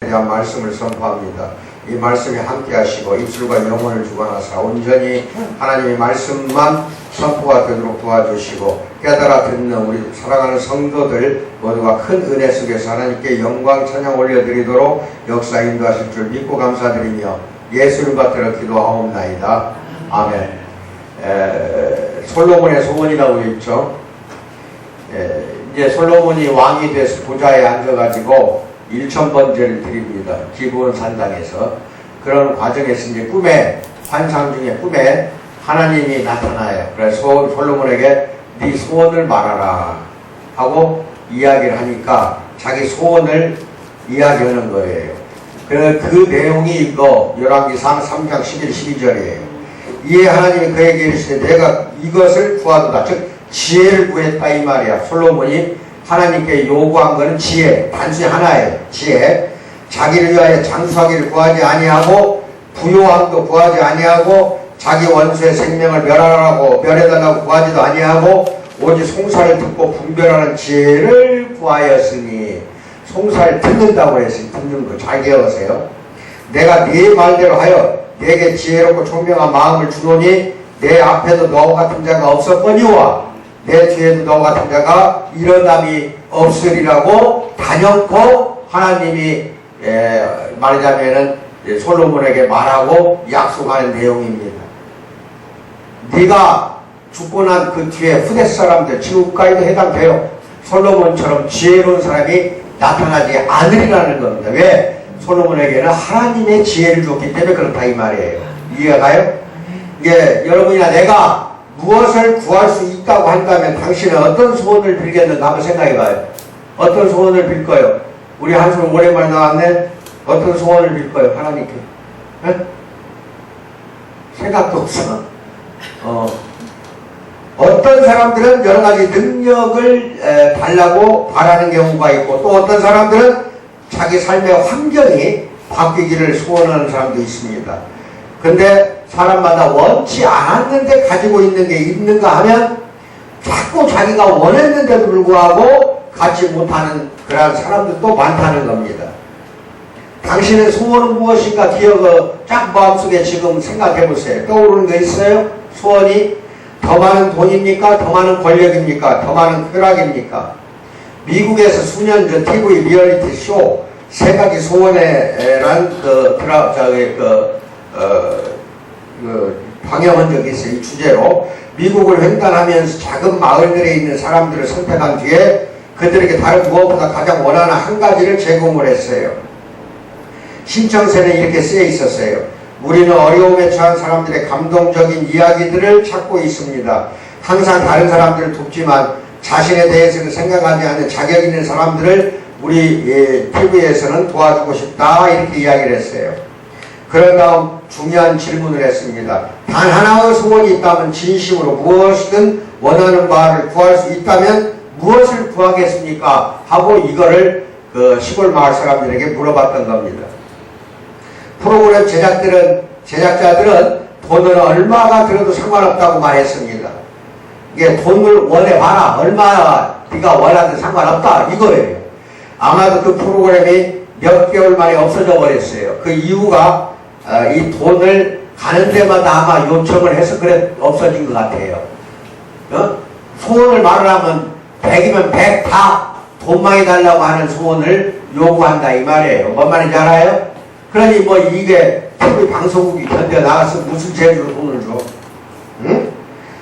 대한 말씀을 선포합니다. 이 말씀에 함께 하시고 입술과 영혼을 주관하사 온전히 하나님의 말씀만 선포가 되도록 도와주시고 깨달아 듣는 우리 사랑하는 성도들 모두가 큰 은혜 속에서 하나님께 영광 찬양 올려드리도록 역사 인도하실 줄 믿고 감사드리며 예수님 받들어 기도하옵나이다. 아멘. 솔로몬의 소원이라고 있죠. 이제 솔로몬이 왕이 돼서 보좌에 앉아가지고 1000번제를 드립니다. 기브온 산당에서. 그런 과정에서 이제 꿈에, 환상 중에 꿈에 하나님이 나타나요. 그래서 솔로몬에게 네 소원을 말하라 하고 이야기를 하니까 자기 소원을 이야기하는 거예요. 그 내용이 이거 열왕기상 3장 11, 12절이에요. 이에 하나님이 그에게 이르시되 내가 이것을 구하도다. 즉 지혜를 구했다 이 말이야. 솔로몬이 하나님께 요구한 것은 지혜, 단순히 하나예요. 지혜. 자기를 위하여 장수하기를 구하지 아니하고 부요함도 구하지 아니하고 자기 원수의 생명을 멸해달라고 구하지도 아니하고 오직 송사를 듣고 분별하는 지혜를 구하였으니. 송사를 듣는다고 했으니 듣는 거 잘 기억하세요. 내가 네 말대로 하여 내게 지혜롭고 총명한 마음을 주노니 내 앞에도 너와 같은 자가 없었거니와 내 뒤에도 너와 같은 자가 일어남이 없으리라고 단연코 하나님이 말하자면은 솔로몬에게 말하고 약속하는 내용입니다. 네가 죽고 난 그 뒤에 후대 사람들 지금까지도 해당돼요. 솔로몬처럼 지혜로운 사람이 나타나지 않으리라는 겁니다. 왜? 솔로몬에게는 하나님의 지혜를 줬기 때문에 그렇다 이 말이에요. 이해가 가요? 이게 여러분이나 내가 무엇을 구할 수 있다고 한다면 당신은 어떤 소원을 빌겠는가 한번 생각해봐요. 어떤 소원을 빌 거예요? 우리 한숨 오랜만에 나왔네. 어떤 소원을 빌 거예요? 하나님께. 에? 생각도 없어. 어떤 사람들은 여러 가지 능력을 달라고 바라는 경우가 있고 또 어떤 사람들은 자기 삶의 환경이 바뀌기를 소원하는 사람도 있습니다. 근데 사람마다 원치 않았는데 가지고 있는 게 있는가 하면 자꾸 자기가 원했는데도 불구하고 갖지 못하는 그런 사람들도 많다는 겁니다. 당신의 소원은 무엇인가 기억을 쫙 마음속에 지금 생각해 보세요. 떠오르는 거 있어요? 소원이 더 많은 돈입니까? 더 많은 권력입니까? 더 많은 쾌락입니까? 미국에서 수년 전 TV 리얼리티 쇼 세 가지 소원에란 방영한 적이 있어요. 이 주제로 미국을 횡단하면서 작은 마을들에 있는 사람들을 선택한 뒤에 그들에게 다른 무엇보다 가장 원하는 한 가지를 제공을 했어요. 신청서는 이렇게 쓰여 있었어요. 우리는 어려움에 처한 사람들의 감동적인 이야기들을 찾고 있습니다. 항상 다른 사람들을 돕지만 자신에 대해서는 생각하지 않는 자격 있는 사람들을 우리 TV에서는 도와주고 싶다 이렇게 이야기를 했어요. 그런 다음 중요한 질문을 했습니다. 단 하나의 소원이 있다면 진심으로 무엇이든 원하는 바를 구할 수 있다면 무엇을 구하겠습니까? 하고 이거를 그 시골 마을 사람들에게 물어봤던 겁니다. 프로그램 제작자들은 돈은 얼마가 들어도 상관없다고 말했습니다. 이게 돈을 원해봐라. 얼마 네가 원하든 상관없다. 이거예요. 아마도 그 프로그램이 몇 개월 만에 없어져 버렸어요. 그 이유가 이 돈을 가는 데마다 아마 요청을 해서 그래 없어진 것 같아요. 소원을 말하면 100이면 100 다 돈 많이 달라고 하는 소원을 요구한다 이 말이에요. 뭔 말인지 알아요? 그러니 뭐 이게 TV 방송국이 견뎌 나가서 무슨 재주로 돈을 줘? 응?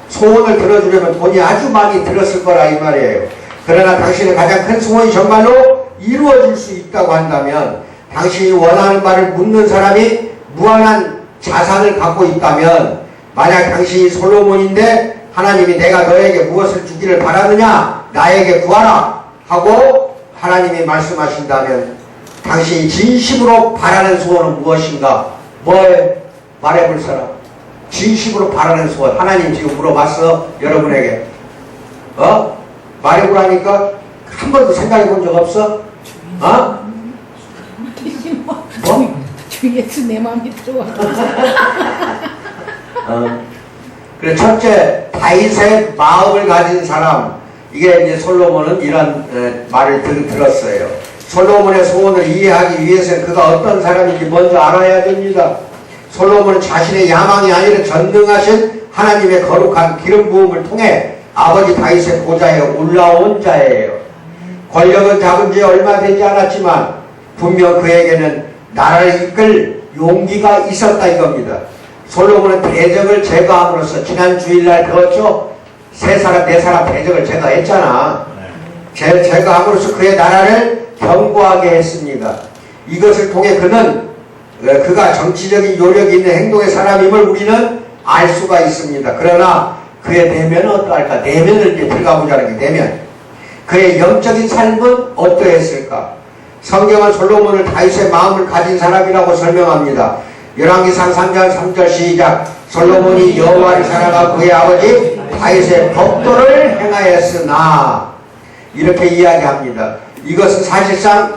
소원을 들어주려면 돈이 아주 많이 들었을 거라 이 말이에요. 그러나 당신의 가장 큰 소원이 정말로 이루어질 수 있다고 한다면 당신이 원하는 바를 묻는 사람이 무한한 자산을 갖고 있다면 만약 당신이 솔로몬인데 하나님이 내가 너에게 무엇을 주기를 바라느냐 나에게 구하라 하고 하나님이 말씀하신다면 당신이 진심으로 바라는 소원은 무엇인가? 뭐에 말해볼 사람? 진심으로 바라는 소원. 하나님 지금 물어봤어. 여러분에게. 말해보라니까 한 번도 생각해 본 적 없어? 주 예수 내 마음이 들어와. 그래 첫째 다윗의 마음을 가진 사람. 이게 이제 솔로몬은 이런 말을 들었어요. 솔로몬의 소원을 이해하기 위해서는 그가 어떤 사람인지 먼저 알아야 됩니다. 솔로몬은 자신의 야망이 아니라 전능하신 하나님의 거룩한 기름 부음을 통해 아버지 다윗의 보좌에 올라온 자예요. 권력은 잡은 지 얼마 되지 않았지만 분명 그에게는 나라를 이끌 용기가 있었다 이겁니다. 솔로몬은 대적을 제거함으로써 지난 주일날 배웠죠? 네 사람 대적을 제거했잖아. 제거함으로써 그의 나라를 견고하게 했습니다. 이것을 통해 그가 정치적인 요력이 있는 행동의 사람임을 우리는 알 수가 있습니다. 그러나 그의 내면은 어떠할까? 내면을 이제 들어가 보자는 게 내면. 그의 영적인 삶은 어떠했을까? 성경은 솔로몬을 다윗의 마음을 가진 사람이라고 설명합니다. 열왕기상 3장 3절 시작. 솔로몬이 여호와를 사랑하고 그의 아버지 다윗의 법도를 행하였으나 이렇게 이야기합니다. 이것은 사실상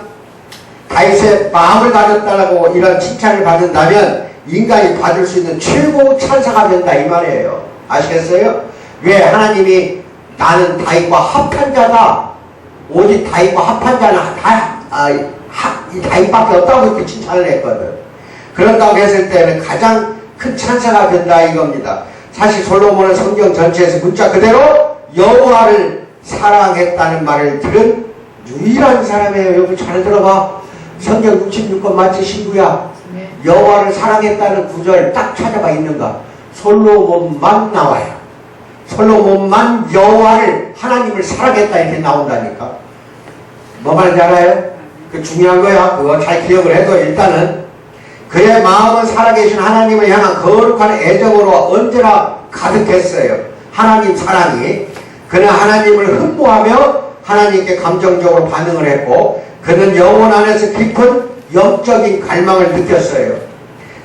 다윗의 마음을 가졌다고 이런 칭찬을 받는다면 인간이 받을 수 있는 최고 찬사가 된다 이 말이에요. 아시겠어요? 왜 하나님이 나는 다윗과 합한 자다. 오직 다윗과 합한 자는 다윗밖에 없다고 이렇게 칭찬을 했거든. 그런다고 했을 때는 가장 큰 찬사가 된다 이겁니다. 사실 솔로몬은 성경 전체에서 문자 그대로 여호와를 사랑했다는 말을 들은 유일한 사람이에요. 여러분 잘 들어봐. 성경 66권 맞지 신부야? 네. 여호와를 사랑했다는 구절 딱 찾아봐 있는가? 솔로몬만 나와요. 솔로몬만 여호와를 하나님을 사랑했다 이렇게 나온다니까. 뭐 말인지 알아요? 그 중요한 거야. 그거 잘 기억을 해도 일단은 그의 마음은 살아계신 하나님을 향한 거룩한 애정으로 언제나 가득했어요. 하나님 사랑이. 그는 하나님을 흠모하며 하나님께 감정적으로 반응을 했고 그는 영혼 안에서 깊은 영적인 갈망을 느꼈어요.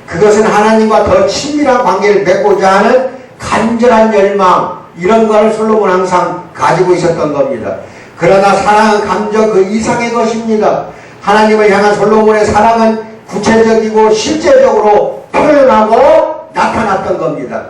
그것은 하나님과 더 친밀한 관계를 맺고자 하는 간절한 열망, 이런 걸 솔로몬은 항상 가지고 있었던 겁니다. 그러나 사랑은 감정 그 이상의 것입니다. 하나님을 향한 솔로몬의 사랑은 구체적이고 실제적으로 표현하고 나타났던 겁니다.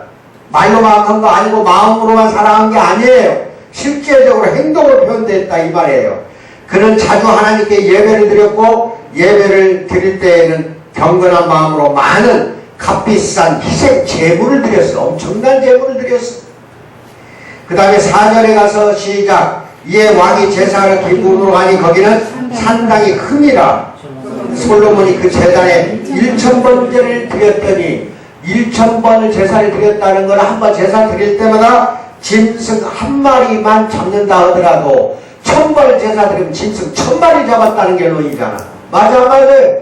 말로만 한 거 아니고 마음으로만 사랑한 게 아니에요. 실제적으로 행동으로 표현됐다 이 말이에요. 그는 자주 하나님께 예배를 드렸고 예배를 드릴 때에는 경건한 마음으로 많은 값비싼 희생 제물을 드렸어. 엄청난 제물을 드렸어. 그 다음에 4절에 가서 시작. 이에 왕이 제사를 기쁨으로 하니 거기는 상당히 큼이라. 솔로몬이 그 제단에 1000번째를 드렸더니 1000번을 제사를 드렸다는 건 한 번 제사 드릴 때마다 짐승 한 마리만 잡는다 하더라도 1000번을 제사 드리면 짐승 1000마리 잡았다는 결론이잖아. 맞아 맞아요.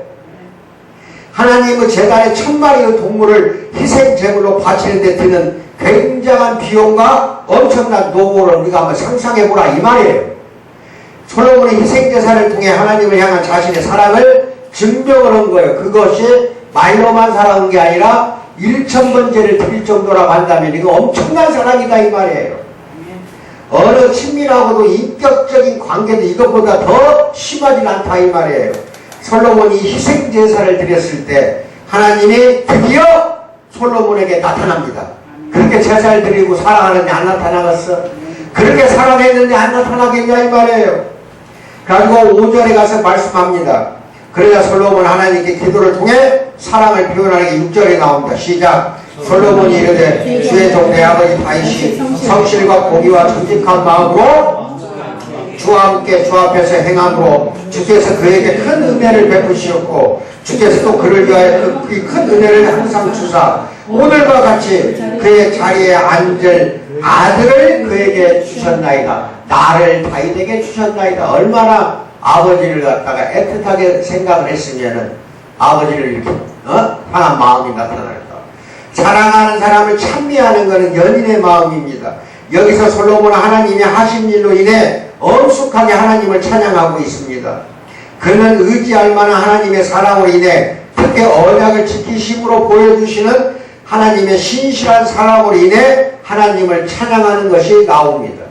하나님의 제단에 1000마리의 동물을 희생 제물로 바치는 데 드는 굉장한 비용과 엄청난 노고를 우리가 한번 상상해보라 이 말이에요. 솔로몬의 희생제사를 통해 하나님을 향한 자신의 사랑을 증명을 한 거예요. 그것이 말로만 사랑한 게 아니라 1000번째를 드릴 정도라고 한다면 이거 엄청난 사랑이다 이 말이에요. 어느 친밀하고도 인격적인 관계도 이것보다 더 심하진 않다 이 말이에요. 솔로몬이 희생제사를 드렸을 때 하나님이 드디어 솔로몬에게 나타납니다. 그렇게 제사를 드리고 사랑하는데 안 나타나겠어? 그렇게 사랑했는데 안 나타나겠냐 이 말이에요. 그리고 5절에 가서 말씀합니다. 그러자 솔로몬 하나님께 기도를 통해 사랑을 표현하는 게 6절에 나옵니다. 시작. 솔로몬이 이르되 주의 종 내 아버지 다윗이 성실과 공의와 정직한 마음으로 주와 함께 주 앞에서 행함으로 주께서 그에게 큰 은혜를 베푸시었고 주께서 또 그를 위하여 그 큰 은혜를 항상 주사 오늘과 같이 그의 자리에 앉을 아들을 그에게 주셨나이다. 나를 다윗에게 주셨나이다. 얼마나 아버지를 갖다가 애틋하게 생각을 했으면은 아버지를 이렇게 향한 마음이 나타날까. 사랑하는 사람을 찬미하는 것은 연인의 마음입니다. 여기서 솔로몬은 하나님이 하신 일로 인해 엄숙하게 하나님을 찬양하고 있습니다. 그는 의지할 만한 하나님의 사랑으로 인해 특히 언약을 지키심으로 보여주시는 하나님의 신실한 사랑으로 인해 하나님을 찬양하는 것이 나옵니다.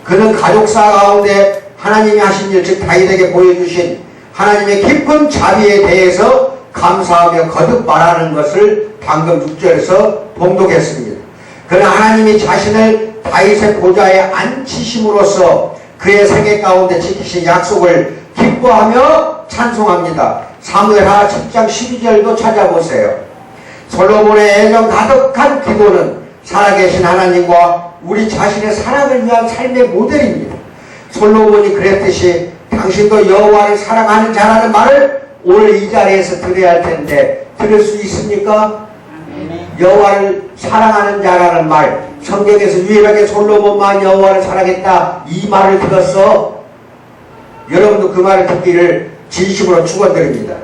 그는 가족사 가운데 하나님이 하신 일, 즉 다윗에게 보여주신 하나님의 깊은 자비에 대해서 감사하며 거듭 말하는 것을 방금 6절에서 봉독했습니다. 그는 하나님이 자신을 다윗의 보좌에 앉히심으로써 그의 생애 가운데 지키신 약속을 기뻐하며 찬송합니다. 사무엘하 7장 12절도 찾아보세요. 솔로몬의 애정 가득한 기도는 살아계신 하나님과 우리 자신의 사랑을 위한 삶의 모델입니다. 솔로몬이 그랬듯이 당신도 여호와를 사랑하는 자라는 말을 오늘 이 자리에서 들어야 할 텐데 들을 수 있습니까? 여호와를 사랑하는 자라는 말, 성경에서 유일하게 솔로몬만 여호와를 사랑했다 이 말을 들었어. 여러분도 그 말을 듣기를 진심으로 축원드립니다.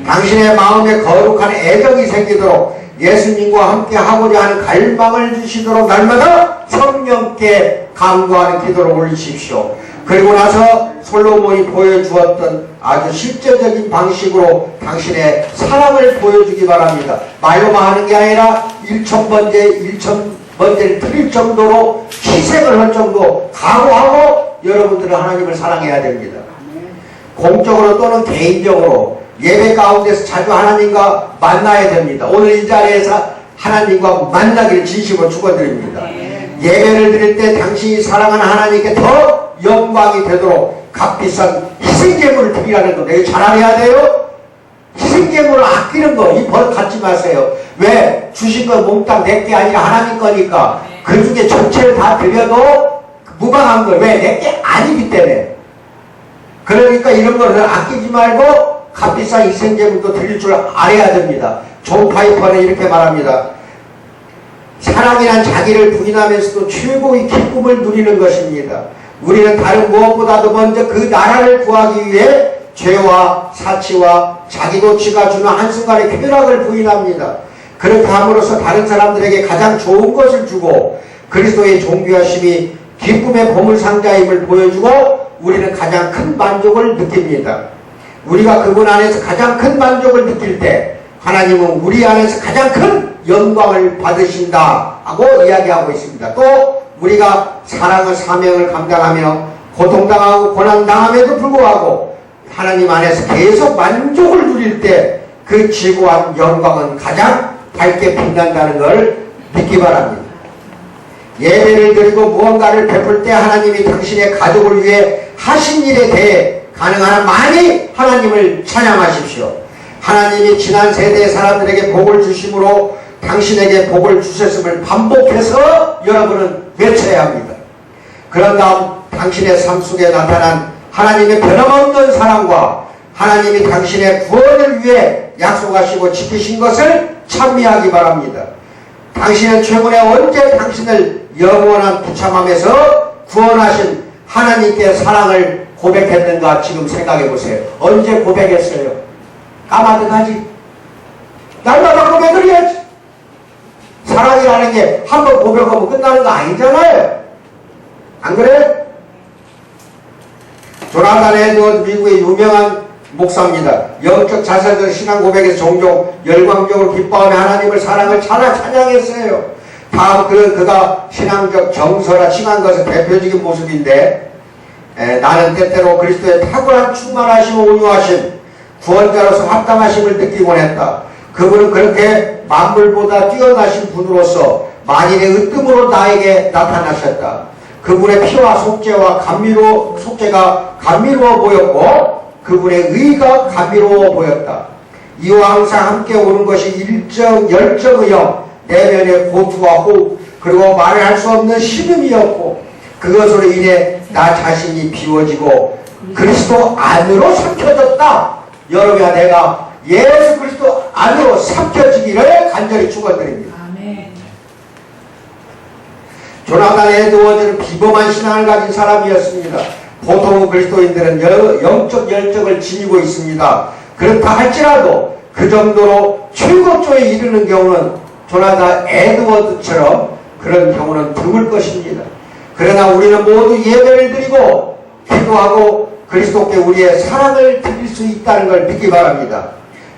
당신의 마음에 거룩한 애정이 생기도록 예수님과 함께 하고자 하는 갈망을 주시도록 날마다 성령께 간구하는 기도를 올리십시오. 그리고 나서 솔로몬이 보여주었던 아주 실제적인 방식으로 당신의 사랑을 보여주기 바랍니다. 말로만 하는 게 아니라 1000번째를 드릴 정도로 희생을 할 정도 각오하고 여러분들은 하나님을 사랑해야 됩니다. 공적으로 또는 개인적으로 예배 가운데서 자주 하나님과 만나야 됩니다. 오늘 이 자리에서 하나님과 만나기를 진심으로 축원드립니다. 예배를 드릴 때 당신이 사랑하는 하나님께 더 영광이 되도록 값비싼 희생제물을 드리라는 겁니다. 이거 잘 알아야 돼요. 희생제물을 아끼는 거, 이 버릇 갖지 마세요. 왜? 주신 건 몽땅 내게 아니라 하나님 거니까 그 중에 전체를 다 드려도 무방한 거예요. 왜? 내게 아니기 때문에. 그러니까 이런 거를 아끼지 말고 값비싼 희생제물도 드릴 줄 알아야 됩니다. 존 파이퍼는 이렇게 말합니다. 사랑이란 자기를 부인하면서도 최고의 기쁨을 누리는 것입니다. 우리는 다른 무엇보다도 먼저 그 나라를 구하기 위해 죄와 사치와 자기도취가 주는 한순간의 쾌락을 부인합니다. 그렇게 함으로써 다른 사람들에게 가장 좋은 것을 주고 그리스도의 존귀하심이 기쁨의 보물상자임을 보여주고 우리는 가장 큰 만족을 느낍니다. 우리가 그분 안에서 가장 큰 만족을 느낄 때 하나님은 우리 안에서 가장 큰 영광을 받으신다 하고 이야기하고 있습니다. 또 우리가 사랑의 사명을 감당하며 고통당하고 고난당함에도 불구하고 하나님 안에서 계속 만족을 누릴 때 그 지고한 영광은 가장 밝게 빛난다는 걸 믿기 바랍니다. 예배를 드리고 무언가를 베풀 때 하나님이 당신의 가족을 위해 하신 일에 대해 가능한 한 많이 하나님을 찬양하십시오. 하나님이 지난 세대의 사람들에게 복을 주심으로 당신에게 복을 주셨음을 반복해서 여러분은 외쳐야 합니다. 그런 다음 당신의 삶 속에 나타난 하나님의 변함없는 사랑과 하나님이 당신의 구원을 위해 약속하시고 지키신 것을 찬미하기 바랍니다. 당신은 최근에 언제 당신을 영원한 부참함에서 구원하신 하나님께 사랑을 고백했는가 지금 생각해 보세요. 언제 고백했어요? 까마득하지? 날마다 고백을 해야지. 사랑이라는 게 한 번 고백하면 끝나는 거 아니잖아요. 안 그래? 조나단 에드워드 미국의 유명한 목사입니다. 영적 자살적 신앙 고백에서 종종 열광적으로 기뻐하며 하나님을 사랑을 찬양했어요. 다음 그가 신앙적 정서라 칭한 것의 대표적인 모습인데 나는 때때로 그리스도의 탁월한 충만하시고 온유하심 구원자로서 합당하심을 느끼곤 했다. 그분은 그렇게 만물보다 뛰어나신 분으로서 만인의 으뜸으로 나에게 나타나셨다. 그분의 피와 속죄가 감미로워 보였고 그분의 의가 감미로워 보였다. 이와 항상 함께 오는 것이 열정의 영, 내면의 고투와 호흡, 그리고 말을 할 수 없는 신음이었고 그것으로 인해 나 자신이 비워지고 그리스도 안으로 삼켜졌다. 여러분과 내가 예수 그리스도 안으로 삼켜지기를 간절히 축원드립니다. 아멘. 조나단 에드워즈는 비범한 신앙을 가진 사람이었습니다. 보통 그리스도인들은 영적 열정을 지니고 있습니다. 그렇다 할지라도 그 정도로 최고조에 이르는 경우는 조나단 에드워드처럼 그런 경우는 드물 것입니다. 그러나 우리는 모두 예배를 드리고 기도하고 그리스도께 우리의 사랑을 드릴 수 있다는 걸 믿기 바랍니다.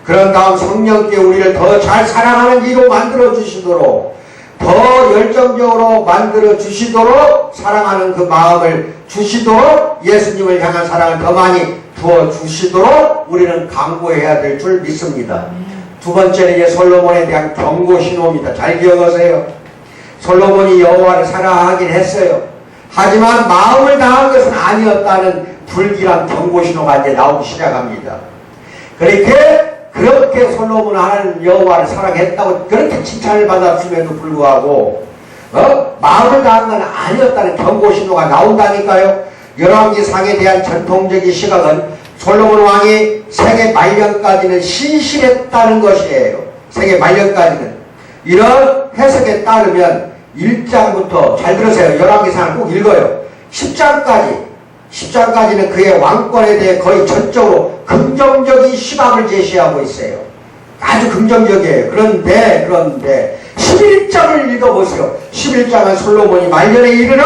그런 다음 성령께 우리를 더 잘 사랑하는 이로 만들어 주시도록 더 열정적으로 만들어 주시도록 사랑하는 그 마음을 주시도록 예수님을 향한 사랑을 더 많이 부어 주시도록 우리는 강구해야 될 줄 믿습니다. 두 번째는 이제 솔로몬에 대한 경고 신호입니다. 잘 기억하세요. 솔로몬이 여호와를 사랑하긴 했어요. 하지만 마음을 다한 것은 아니었다는 불길한 경고 신호가 이제 나오기 시작합니다. 그렇게 솔로몬은 하나님 여호와를 사랑했다고 그렇게 칭찬을 받았음에도 불구하고 마음을 다한 건 아니었다는 경고 신호가 나온다니까요. 열왕기상에 대한 전통적인 시각은 솔로몬 왕이 생애 말년까지는 신실했다는 것이에요. 생애 말년까지는. 이런 해석에 따르면 1장부터 잘 들으세요. 열왕기상을 꼭 읽어요. 10장까지는 그의 왕권에 대해 거의 전적으로 긍정적인 시각을 제시하고 있어요. 아주 긍정적이에요. 그런데 11장을 읽어보세요. 11장은 솔로몬이 말년에 이르러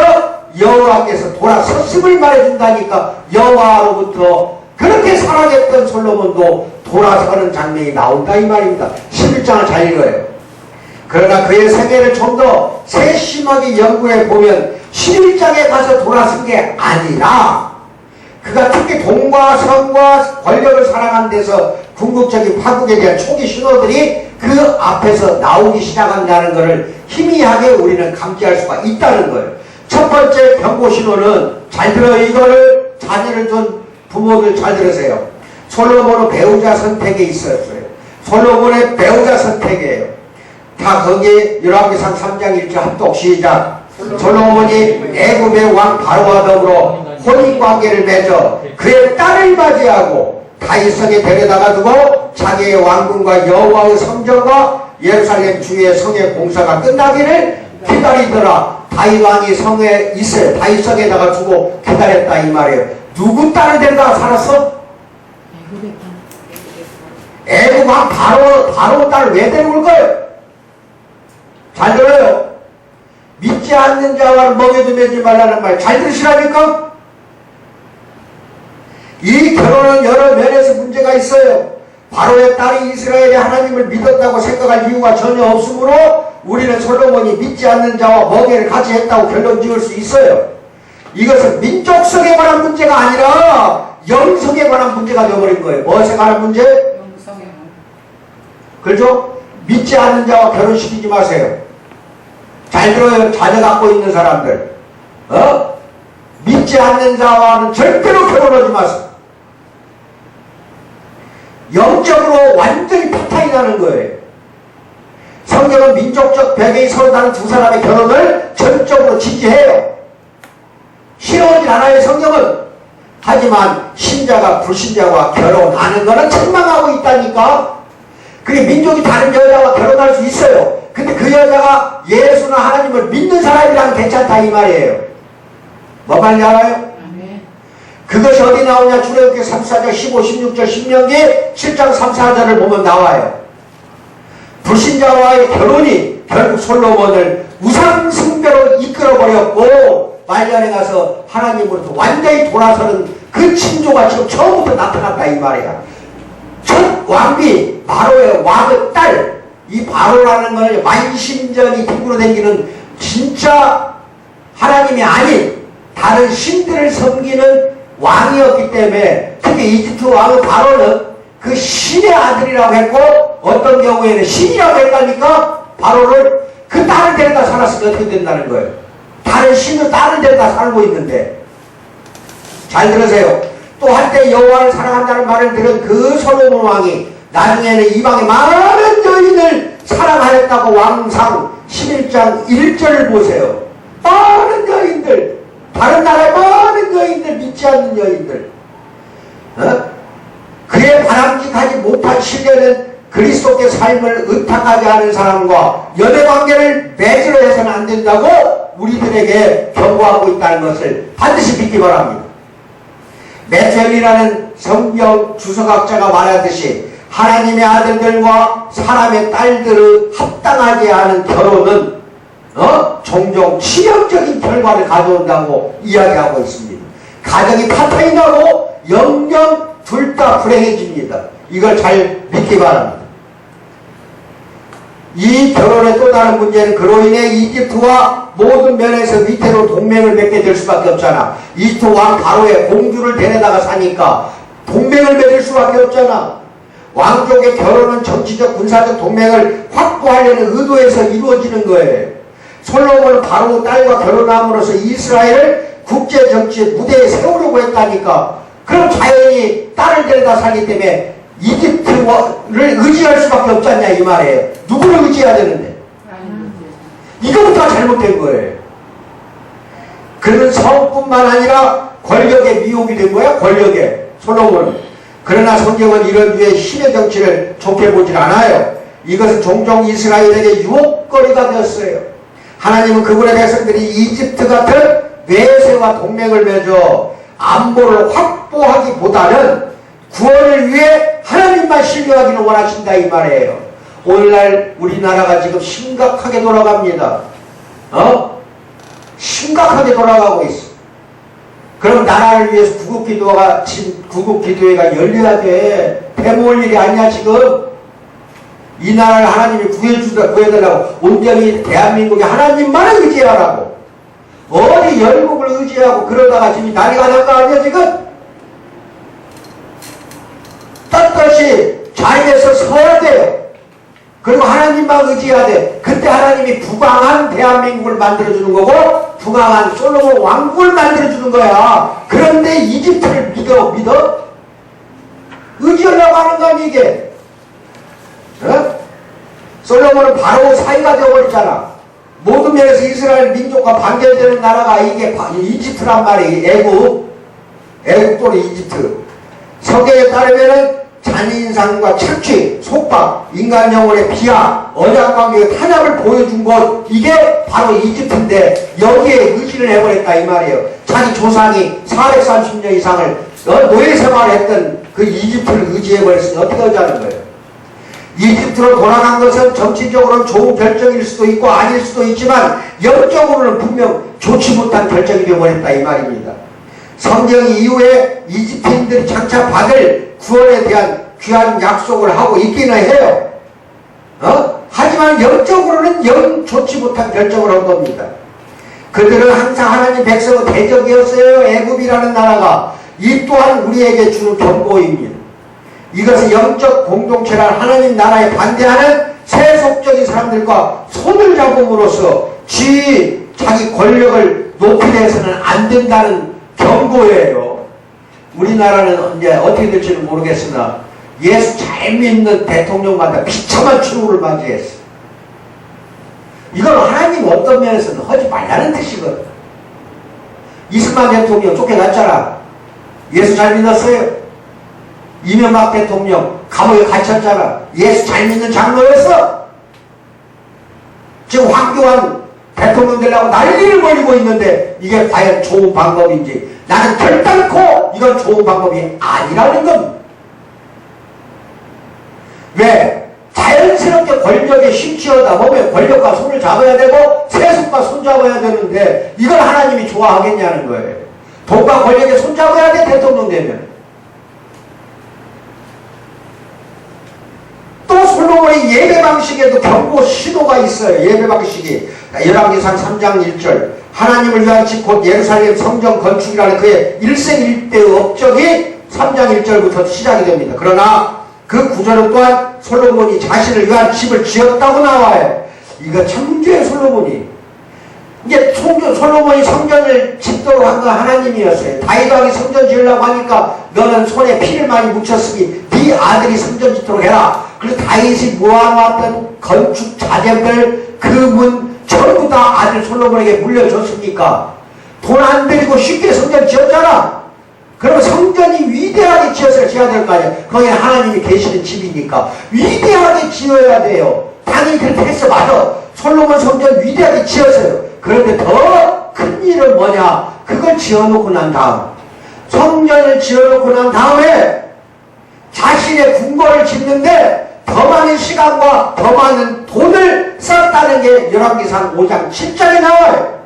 여호와께서 돌아섰음을 말해준다니까. 여호와로부터 그렇게 사랑했던 솔로몬도 돌아서는 장면이 나온다 이 말입니다. 11장을 잘 읽어요. 그러나 그의 생애를 좀 더 세심하게 연구해 보면 11장에 가서 돌아선 게 아니라 그가 특히 돈과 성과 권력을 사랑한 데서 궁극적인 파국에 대한 초기 신호들이 그 앞에서 나오기 시작한다는 것을 희미하게 우리는 감지할 수가 있다는 거예요. 첫 번째 경고 신호는, 잘 들어요. 이거를 자녀를 둔 부모들 잘 들으세요. 솔로몬은 배우자 선택에 있었어요. 솔로몬의 배우자 선택이에요. 다 거기에 열왕기상 3장 1절 합독 시작. 솔로몬이 애굽의 왕 바로와 더불어 혼인관계를 맺어 그의 딸을 맞이하고 다윗성에 데려다가 두고 자기의 왕궁과 여호와의 성전과 예루살렘 주의 성의 공사가 끝나기를 기다리더라. 다윗 왕이 성에 있어요. 다윗성에다가 두고 기다렸다 이 말이에요. 누구 딸을 데려다가 살았어? 애굽 왕 바로 딸을 왜 데려올 거예요? 잘 들어요. 믿지 않는 자와 먹여도 매지 말라는 말 잘 들으시라니까? 이 결혼은 여러 면에서 문제가 있어요. 바로의 딸이 이스라엘의 하나님을 믿었다고 생각할 이유가 전혀 없으므로 우리는 솔로몬이 믿지 않는 자와 멍해를 같이 했다고 결론 지을 수 있어요. 이것은 민족성에 관한 문제가 아니라 영성에 관한 문제가 되어버린 거예요. 무엇에 관한 문제? 영성에. 그렇죠? 믿지 않는 자와 결혼시키지 마세요. 잘 들어요. 자녀 갖고 있는 사람들. 믿지 않는 자와는 절대로 결혼하지 마세요. 영적으로 완전히 파탄이 나는 거예요. 성경은 민족적 배경이 서로 다른 두 사람의 결혼을 전적으로 지지해요. 싫어하지 않아요, 성경은. 하지만 신자가 불신자와 결혼하는 것은 책망하고 있다니까. 그게 민족이 다른 여자와 결혼할 수 있어요. 근데 그 여자가 예수나 하나님을 믿는 사람이라면 괜찮다 이 말이에요. 뭐 말인지 알아요? 아멘. 그것이 어디 나오냐? 출애굽기 34장 15, 16절, 신명기 7장 3, 4절을 보면 나와요. 불신자와의 결혼이 결국 솔로몬을 우상 숭배로 이끌어버렸고 말년에 가서 하나님으로부터 완전히 돌아서는 그 징조가 지금 처음부터 나타났다 이 말이야. 첫 왕비 바로의 왕의 딸, 이 바로라는 걸 만신전이 둥그러 다니는 진짜 하나님이 아닌 다른 신들을 섬기는 왕이었기 때문에, 특히 이집트 왕의 바로는 그 신의 아들이라고 했고 어떤 경우에는 신이라고 했다니까. 바로를 그 딸을 데려다 살았으면 어떻게 된다는 거예요. 다른 신의 딸을 데려다 살고 있는데. 잘 들으세요. 또 한때 여호와를 사랑한다는 말을 들은 그 솔로몬 왕이 나중에는 이방의 많은 여인을 사랑하였다고 왕상 11장 1절을 보세요. 많은 여인들, 다른 나라의 많은 여인들, 믿지 않는 여인들, 그의 바람직하지 못한 신뢰는 그리스도께 삶을 의탁하지 않은 사람과 연애관계를 맺으려 해서는 안 된다고 우리들에게 경고하고 있다는 것을 반드시 믿기 바랍니다. 메텔리라는 성경 주석학자가 말하듯이 하나님의 아들들과 사람의 딸들을 합당하지 않은 결혼은 종종 치명적인 결과를 가져온다고 이야기하고 있습니다. 가정이 파탄이 나고 영영 둘 다 불행해집니다. 이걸 잘 믿기 바랍니다. 이 결혼의 또 다른 문제는 그로 인해 이집트와 모든 면에서 밑으로 동맹을 맺게 될 수밖에 없잖아. 이집트 왕 바로의 공주를 데려다가 사니까 동맹을 맺을 수밖에 없잖아. 왕족의 결혼은 정치적 군사적 동맹을 확보하려는 의도에서 이루어지는 거예요. 솔로몬은 바로 딸과 결혼함으로써 이스라엘을 국제 정치 무대에 세우려고 했다니까. 그럼 자연히 딸을 데려다 살기 때문에 이집트를 의지할 수밖에 없지 않냐 이 말이에요. 누구를 의지해야 되는데? 이거부터 잘못된 거예요. 그는 성뿐만 아니라 권력에 미혹이 된 거야. 권력에. 솔로몬은. 그러나 성경은 이런 류의 신의 정치를 좋게 보질 않아요. 이것은 종종 이스라엘에게 유혹거리가 되었어요. 하나님은 그분의 백성들이 이집트 같은 외세와 동맹을 맺어 안보를 확보하기보다는 구원을 위해 하나님만 신뢰하기를 원하신다 이 말이에요. 오늘날 우리나라가 지금 심각하게 돌아갑니다. 심각하게 돌아가고 있어. 그럼 나라를 위해서 구국기도회가 열려야 돼. 대모할 일이 아니야 지금. 이 나라를 하나님이 구해달라고 온전히 대한민국이 하나님만을 의지하라고. 어디 열국을 의지하고 그러다가 지금 난리가 난 거 아니야 지금? 떳떳이 자리에서 서야 돼요. 그리고 하나님만 의지해야 돼. 그때 하나님이 부강한 대한민국을 만들어주는 거고 부강한 솔로몬 왕국을 만들어주는 거야. 그런데 이집트를 믿어? 의지하려고 하는 거 아니 이게? 솔로몬은 바로 사이가 되어버렸잖아. 모든 면에서 이스라엘 민족과 반대되는 나라가 이게 이집트란 말이에요. 애국 또는 이집트. 성경에 따르면은 잔인상과 착취, 속박, 인간 영혼의 비하, 언약관계의 탄압을 보여준 곳, 이게 바로 이집트인데 여기에 의지를 해버렸다 이 말이에요. 자기 조상이 430년 이상을 노예 생활했던 그 이집트를 의지해버렸으니 어떻게 하자는 거예요? 이집트로 돌아간 것은 정치적으로는 좋은 결정일 수도 있고 아닐 수도 있지만 영적으로는 분명 좋지 못한 결정이 되어버렸다 이 말입니다. 성경 이후에 이집트인들이 장차 받을 구원에 대한 귀한 약속을 하고 있기는 해요. 하지만 영적으로는 영 좋지 못한 결정을 한 겁니다. 그들은 항상 하나님 백성의 대적이었어요. 애굽이라는 나라가. 이 또한 우리에게 주는 경고입니다. 이것은 영적 공동체란 하나님 나라에 반대하는 세속적인 사람들과 손을 잡음으로써 자기 권력을 높이려 해서는 안 된다는 경고예요. 우리나라는 이제 어떻게 될지는 모르겠으나 예수 잘 믿는 대통령마다 비참한 추후를 맞이했어. 이건 하나님 어떤 면에서는 하지 말라는 뜻이거든. 이승만 대통령 쫓겨났잖아. 예수 잘 믿었어요. 이명박 대통령 감옥에 갇혔잖아. 예수 잘 믿는 장로였어. 지금 황교안 대통령 되려고 난리를 벌이고 있는데 이게 과연 좋은 방법인지 나는 결단코 이건 좋은 방법이 아니라는 겁니다. 왜? 자연스럽게 권력에 심취하다 보면 권력과 손을 잡아야 되고 세속과 손 잡아야 되는데 이걸 하나님이 좋아하겠냐는 거예요. 돈과 권력에 손 잡아야 돼 대통령 되면. 또 솔로몬의 예배 방식에도 경고 신호가 있어요. 예배 방식이 열왕기상 3장 1절 하나님을 위한 집 곧 예루살렘 성전 건축이라는 그의 일생일대의 업적이 3장 1절부터 시작이 됩니다. 그러나 그 구절은 또한 솔로몬이 자신을 위한 집을 지었다고 나와요. 이거 참 문제예요. 솔로몬이 이제 솔로몬이 성전을 짓도록 한 건 하나님이었어요. 다윗 왕이 성전 지으려고 하니까 너는 손에 피를 많이 묻혔으니 네 아들이 성전 짓도록 해라. 그래서 다윗이 모아놨던 건축 자재들 그 문 전부 다 아들 솔로몬에게 물려줬으니까 돈 안 들이고 쉽게 성전 지었잖아. 그러면 성전이 위대하게 지어서 지어야 될 거 아니야. 거기는 하나님이 계시는 집이니까 위대하게 지어야 돼요. 당연히 그렇게 했어. 맞아. 솔로몬 성전 위대하게 지었어요. 그런데 더 큰 일은 뭐냐? 그걸 지어놓고 난 다음 성전을 지어놓고 난 다음에 자신의 궁궐을 짓는데 더 많은 시간과 더 많은 돈을 썼다는 게 열왕기상 5장 7장에 나와요.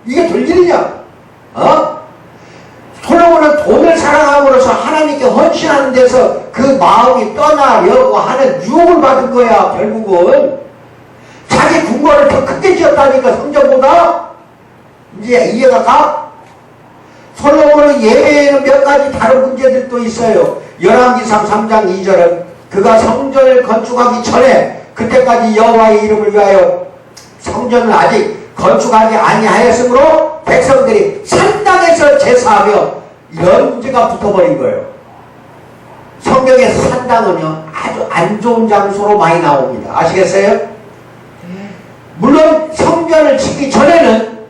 이게 될 일이냐? 솔로몬은 돈을 사랑함으로써 하나님께 헌신하는 데서 그 마음이 떠나려고 하는 유혹을 받은 거야. 결국은 자기 궁궐을 더 크게 지었다니까 성전보다. 이제 이해가 가? 솔로몬은 예배에는 몇 가지 다른 문제들도 있어요. 열왕기상 3장 2절은 그가 성전을 건축하기 전에 그때까지 여호와의 이름을 위하여 성전은 아직 건축하지 아니하였으므로 백성들이 산당에서 제사하며 이런 문제가 붙어버린 거예요. 성경에서 산당은요 아주 안 좋은 장소로 많이 나옵니다. 아시겠어요? 물론 성전을 짓기 전에는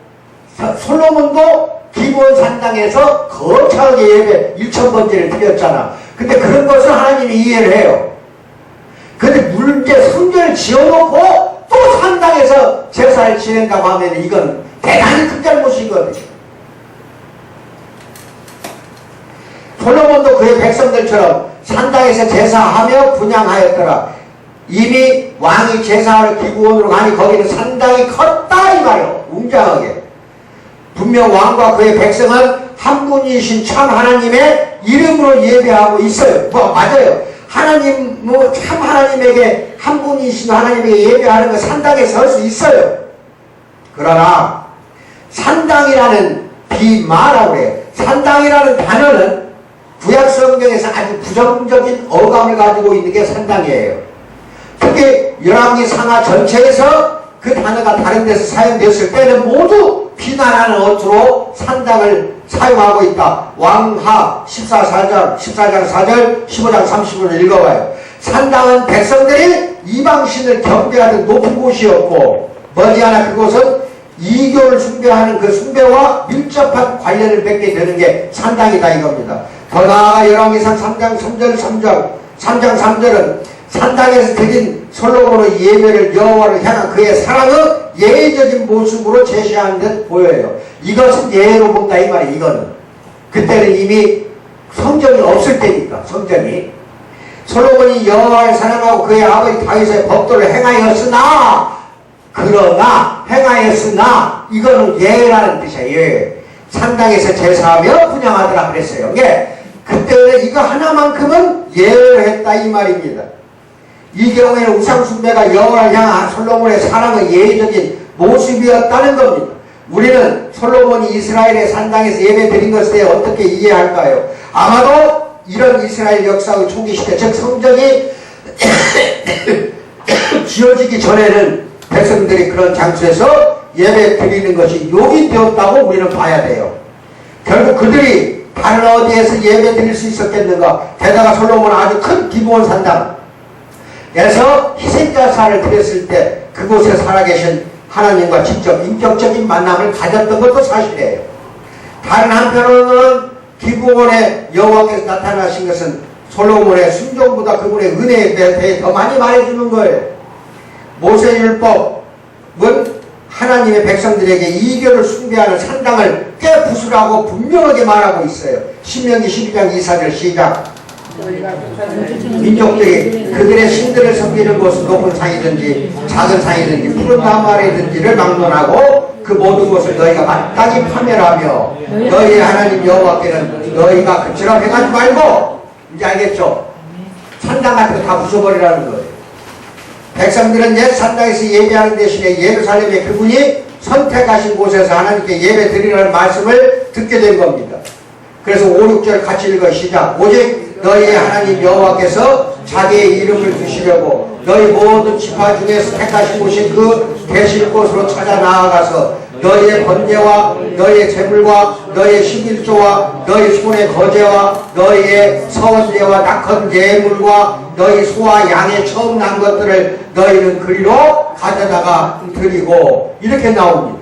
솔로몬도 기브온 산당에서 거창하게 예배 1000번째를 드렸잖아. 근데 그런 것을 하나님이 이해를 해요. 근데 문제 성전을 지어놓고 또 산당에서 제사를 지낸다고 하면 이건 대단히 큰 잘못이거든요. 솔로몬도 그의 백성들처럼 산당에서 제사하며 분향하였더라. 이미 왕이 제사하러 기브온으로 가니 거기는 산당이 컸다 이 말이에요. 웅장하게. 분명 왕과 그의 백성은 한 분이신 참 하나님의 이름으로 예배하고 있어요. 맞아요. 하나님, 참 하나님에게 한 분이신 하나님에게 예배하는 거 산당에서 할 수 있어요. 그러나 산당이라는 비마라고 해요. 산당이라는 단어는 구약 성경에서 아주 부정적인 어감을 가지고 있는 게 산당이에요. 특히 열왕기 상하 전체에서 그 단어가 다른 데서 사용됐을 때는 모두 비난하는 어투로 산당을 사용하고 있다. 왕하 14장 4절 15장 30절을 읽어봐요. 산당은 백성들이 이방신을 경배하는 높은 곳이었고 머지않아 그곳은 이교를 숭배하는 그 숭배와 밀접한 관련을 맺게 되는 게 산당이다 이겁니다. 더 나아가 열왕기상 3장 3절은 산당에서 드린 솔로몬의 예배를 여호와를 향한 그의 사랑의 예외적인 모습으로 제시하는 듯 보여요. 이것은 예로 본다 이 말이에요. 이거는 그때는 이미 성전이 없을 때니까. 성전이 솔로몬이 여호와를 사랑하고 그의 아버지 다윗의 법도를 행하였으나 이거는 예라는 뜻이야. 예. 산당에서 제사하며 분향하더라 그랬어요. 예. 그때는 이거 하나만큼은 예를 했다 이 말입니다. 이 경우에는 우상숭배가 여호와를 향한 솔로몬의 사랑의 예외적인 모습이었다는 겁니다. 우리는 솔로몬이 이스라엘의 산당에서 예배 드린 것에 어떻게 이해할까요? 아마도 이런 이스라엘 역사의 초기 시대, 즉 성전이 지어지기 전에는 백성들이 그런 장소에서 예배 드리는 것이 용인되었다고 우리는 봐야 돼요. 결국 그들이 다른 어디에서 예배 드릴 수 있었겠는가? 게다가 솔로몬은 아주 큰 기브온 산당에서 희생자사를 드렸을 때 그곳에 살아계신 하나님과 직접 인격적인 만남을 가졌던 것도 사실이에요. 다른 한편으로는 기브온의 여호와께서 나타나신 것은 솔로몬의 순종보다 그분의 은혜에 대해 더 많이 말해주는 거예요. 모세율법은 하나님의 백성들에게 이교를 숭배하는 산당을 깨부수라고 분명하게 말하고 있어요. 신명기 12장 2-4절 시작. 민족들이 그들의 신들을 섬기는 곳은 높은 산이든지 작은 산이든지 푸른 나무 아래든지를 막론하고 그 모든 것을 너희가 마땅히 파멸하며 너희의 하나님 여호와께는 너희가 그처럼 행하지 말고, 이제 알겠죠? 산당 같은 거 다 부숴버리라는 거예요. 백성들은 옛 산당에서 예배하는 대신에 예루살렘에 그분이 선택하신 곳에서 하나님께 예배 드리라는 말씀을 듣게 된 겁니다. 그래서 5, 6절 같이 읽어 시작. 오직 너희의 하나님 여호와께서 자기의 이름을 두시려고 너희 모든 지파 중에서 택하신 곳이 그 계실 곳으로 찾아 나아가서 너희의 번제와 너희의 제물과 너희의 십일조와 너희 손의 거제와 너희의 서원제와 낙헌 예물과 너희 소와 양의 처음 난 것들을 너희는 그리로 가져다가 드리고, 이렇게 나옵니다.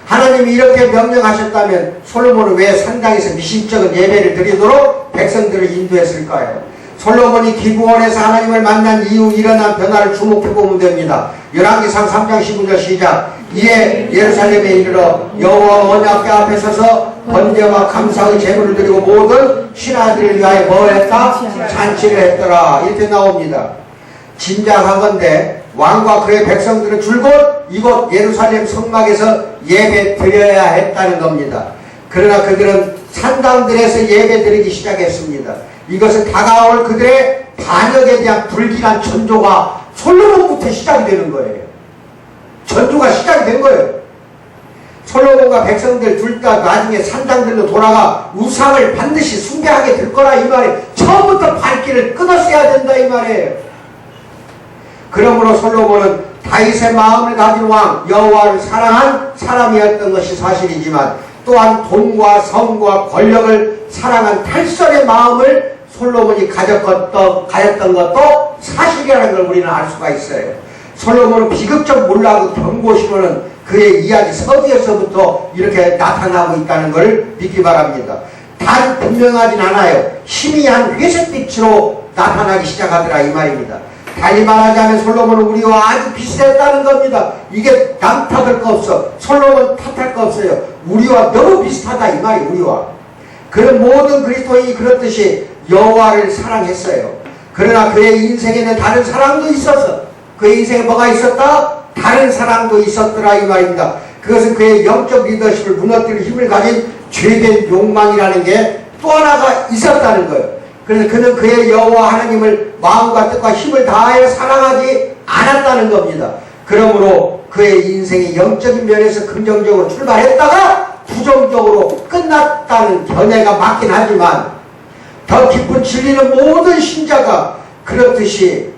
하나님이 이렇게 명령하셨다면 솔로몬은 왜 산당에서 미심쩍은 예배를 드리도록 백성들을 인도했을까요? 솔로몬이 기브온에서 하나님을 만난 이후 일어난 변화를 주목해보면 됩니다. 열왕기상 3장 19절 시작. 이에 예루살렘에 이르러 여호와 언약궤 앞에 서서 번제와 감사의 제물을 드리고 모든 신하들을 위하여 뭐 했다? 잔치를 했더라. 이렇게 나옵니다. 짐작하건대 왕과 그의 백성들은 줄곧 이곳 예루살렘 성막에서 예배 드려야 했다는 겁니다. 그러나 그들은 산당들에서 예배 드리기 시작했습니다. 이것은 다가올 그들의 반역에 대한 불길한 전조가 솔로몬부터 시작이 되는 거예요. 전조가 시작이 된 거예요. 솔로몬과 백성들 둘 다 나중에 산당들로 돌아가 우상을 반드시 숭배하게 될 거라 이 말이에요. 처음부터 발길을 끊었어야 된다 이 말이에요. 그러므로 솔로몬은 다윗의 마음을 가진 왕 여호와를 사랑한 사람이었던 것이 사실이지만 또한 돈과 성과 권력을 사랑한 탈선의 마음을 솔로몬이 가졌던 것도 사실이라는 걸 우리는 알 수가 있어요. 솔로몬은 비극적 몰락의 경고신호는 그의 이야기 서두에서부터 이렇게 나타나고 있다는 것을 믿기 바랍니다. 단 분명하진 않아요. 희미한 회색빛으로 나타나기 시작하더라 이 말입니다. 달리 말하자면 솔로몬은 우리와 아주 비슷했다는 겁니다. 이게 남 탓할 거 없어. 솔로몬 탓할 거 없어요. 우리와 너무 비슷하다 이 말이 우리와. 그런 모든 그리스도인이 그렇듯이 여호와를 사랑했어요. 그러나 그의 인생에는 다른 사랑도 있었어. 그의 인생에 뭐가 있었다? 다른 사랑도 있었더라 이 말입니다. 그것은 그의 영적 리더십을 무너뜨릴 힘을 가진 죄된 욕망이라는 게 또 하나가 있었다는 거예요. 그래서 그는 그의 여호와 하나님을 마음과 뜻과 힘을 다하여 사랑하지 않았다는 겁니다. 그러므로 그의 인생이 영적인 면에서 긍정적으로 출발했다가 부정적으로 끝났다는 견해가 맞긴 하지만 더 깊은 진리는 모든 신자가 그렇듯이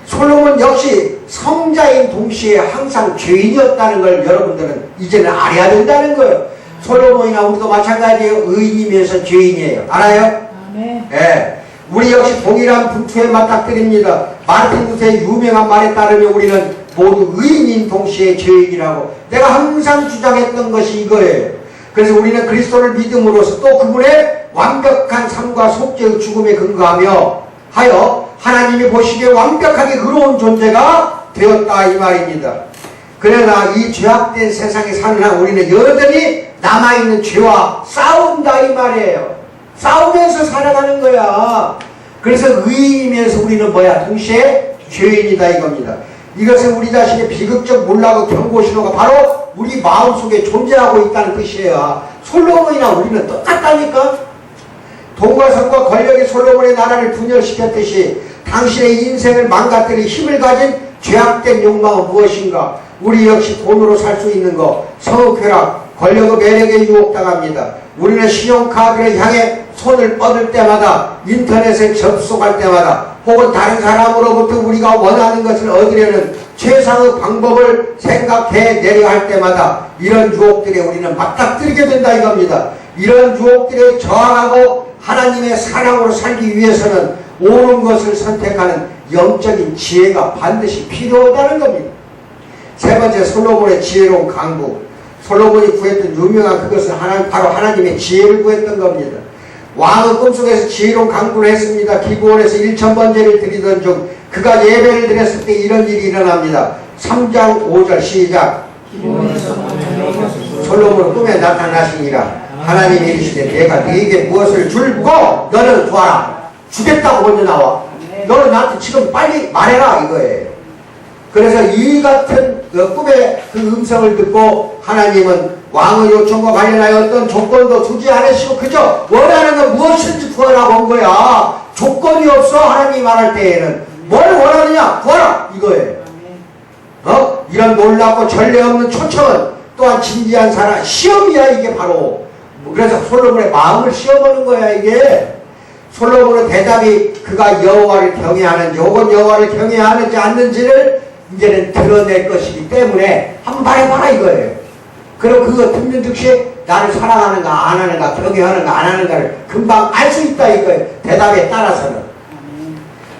솔로몬 역시 성자인 동시에 항상 죄인이었다는 걸 여러분들은 이제는 알아야 된다는 거예요. 솔로몬이나 우리도 마찬가지예요. 의인이면서 죄인이에요. 알아요? 아멘. 예. 우리 역시 동일한 분투에 맞닥뜨립니다. 마르틴 루터의 유명한 말에 따르면 우리는 모두 의인인 동시에 죄인이라고 내가 항상 주장했던 것이 이거예요. 그래서 우리는 그리스도를 믿음으로써 또 그분의 완벽한 삶과 속죄의 죽음에 근거하며 하여 하나님이 보시기에 완벽하게 의로운 존재가 되었다 이 말입니다. 그러나 이 죄악된 세상에 사는 한 우리는 여전히 남아있는 죄와 싸운다 이 말이에요. 싸우면서 살아가는 거야. 그래서 의인이면서 우리는 뭐야? 동시에 죄인이다 이겁니다. 이것은 우리 자신의 비극적 몰락의 경고신호가 바로 우리 마음속에 존재하고 있다는 뜻이에요. 솔로몬이나 우리는 똑같다니까. 돈과 성과 권력이 솔로몬의 나라를 분열시켰듯이 당신의 인생을 망가뜨릴 힘을 가진 죄악된 욕망은 무엇인가? 우리 역시 돈으로 살 수 있는 것, 성의 쾌락, 권력의 매력에 유혹당합니다. 우리는 신용카드를 향해 손을 뻗을 때마다, 인터넷에 접속할 때마다, 혹은 다른 사람으로부터 우리가 원하는 것을 얻으려는 최상의 방법을 생각해 내려 할 때마다 이런 유혹들에 우리는 맞닥뜨리게 된다 이겁니다. 이런 유혹들에 저항하고 하나님의 사랑으로 살기 위해서는 옳은 것을 선택하는 영적인 지혜가 반드시 필요하다는 겁니다. 세 번째, 솔로몬의 지혜로운 강구. 솔로몬이 구했던 유명한 그것은 바로 하나님의 지혜를 구했던 겁니다. 왕은 꿈속에서 지혜로운 강구를 했습니다. 기브온에서 1000번제를 드리던 중 그가 예배를 드렸을 때 이런 일이 일어납니다. 3장 5절 시작. 솔로몬은 꿈에 나타나시니라. 하나님이 이르시되 내가 네게 무엇을 줄고 너는 구하라. 주겠다고 먼저 나와. 너는 나한테 지금 빨리 말해라 이거예요. 그래서 이 같은 꿈의 그 음성을 듣고 하나님은 왕의 요청과 관련하여 어떤 조건도 두지 않으시고 그저 원하는 건 무엇인지 구하라고 한 거야. 조건이 없어. 하나님이 말할 때에는 뭘 원하느냐 구하라 이거예요. 이런 놀랍고 전례 없는 초청은 또한 진지한 사람 시험이야 이게 바로. 그래서 솔로몬의 마음을 시험하는 거야 이게. 솔로몬의 대답이 그가 여호와를 경외하는지 혹은 여호와를 경외하는지 않는지를 이제는 드러낼 것이기 때문에 한번 말해봐라 이거예요. 그럼 그거 듣는 즉시 나를 사랑하는가 안 하는가 경외하는가 안 하는가를 금방 알 수 있다 이거예요. 대답에 따라서는.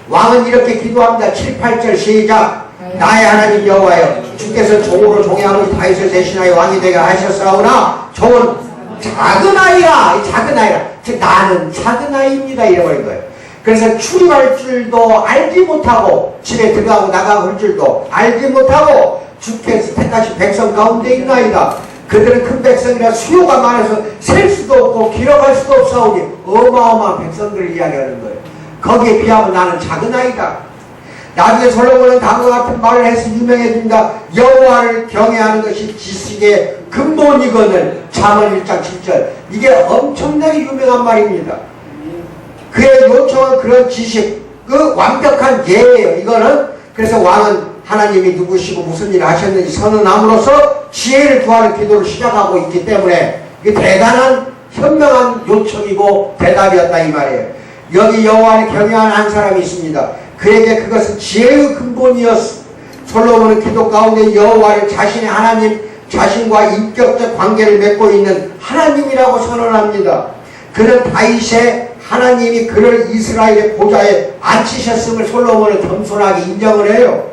왕은 이렇게 기도합니다. 7, 8절 시작. 나의 하나님 여호와여 주께서 종으로 종의 아버지 다윗을 대신하여 왕이 되게 하셨사오나 종은 작은 아이라. 작은 아이라. 즉 나는 작은 아이입니다 이래버린 거예요. 그래서 출입할 줄도 알지 못하고 집에 들어가고 나가고 할 줄도 알지 못하고 주께서 택하신 백성 가운데 있나이다. 그들은 큰 백성이라 수요가 많아서 셀 수도 없고 기록할 수도 없사오니 어마어마한 백성들을 이야기하는 거예요. 거기에 비하면 나는 작은 아이다. 나중에 솔로몬은 다음과 같은 말을 해서 유명해진다. 여호와를 경외하는 것이 지식의 근본이거늘. 잠언 1장 7절. 이게 엄청나게 유명한 말입니다. 그의 요청은 그런 지식, 그 완벽한 예예요. 이거는 그래서 왕은 하나님이 누구시고 무슨 일을 하셨는지 선언함으로써 지혜를 구하는 기도를 시작하고 있기 때문에 이게 대단한 현명한 요청이고 대답이었다 이 말이에요. 여기 여호와를 경외하는 한 사람이 있습니다. 그에게 그것은 지혜의 근본이었어. 솔로몬은 기도 가운데 여호와를 자신의 하나님, 자신과 인격적 관계를 맺고 있는 하나님이라고 선언합니다. 그는 다윗의 하나님이 그를 이스라엘의 보좌에 앉히셨음을 솔로몬은 겸손하게 인정을 해요.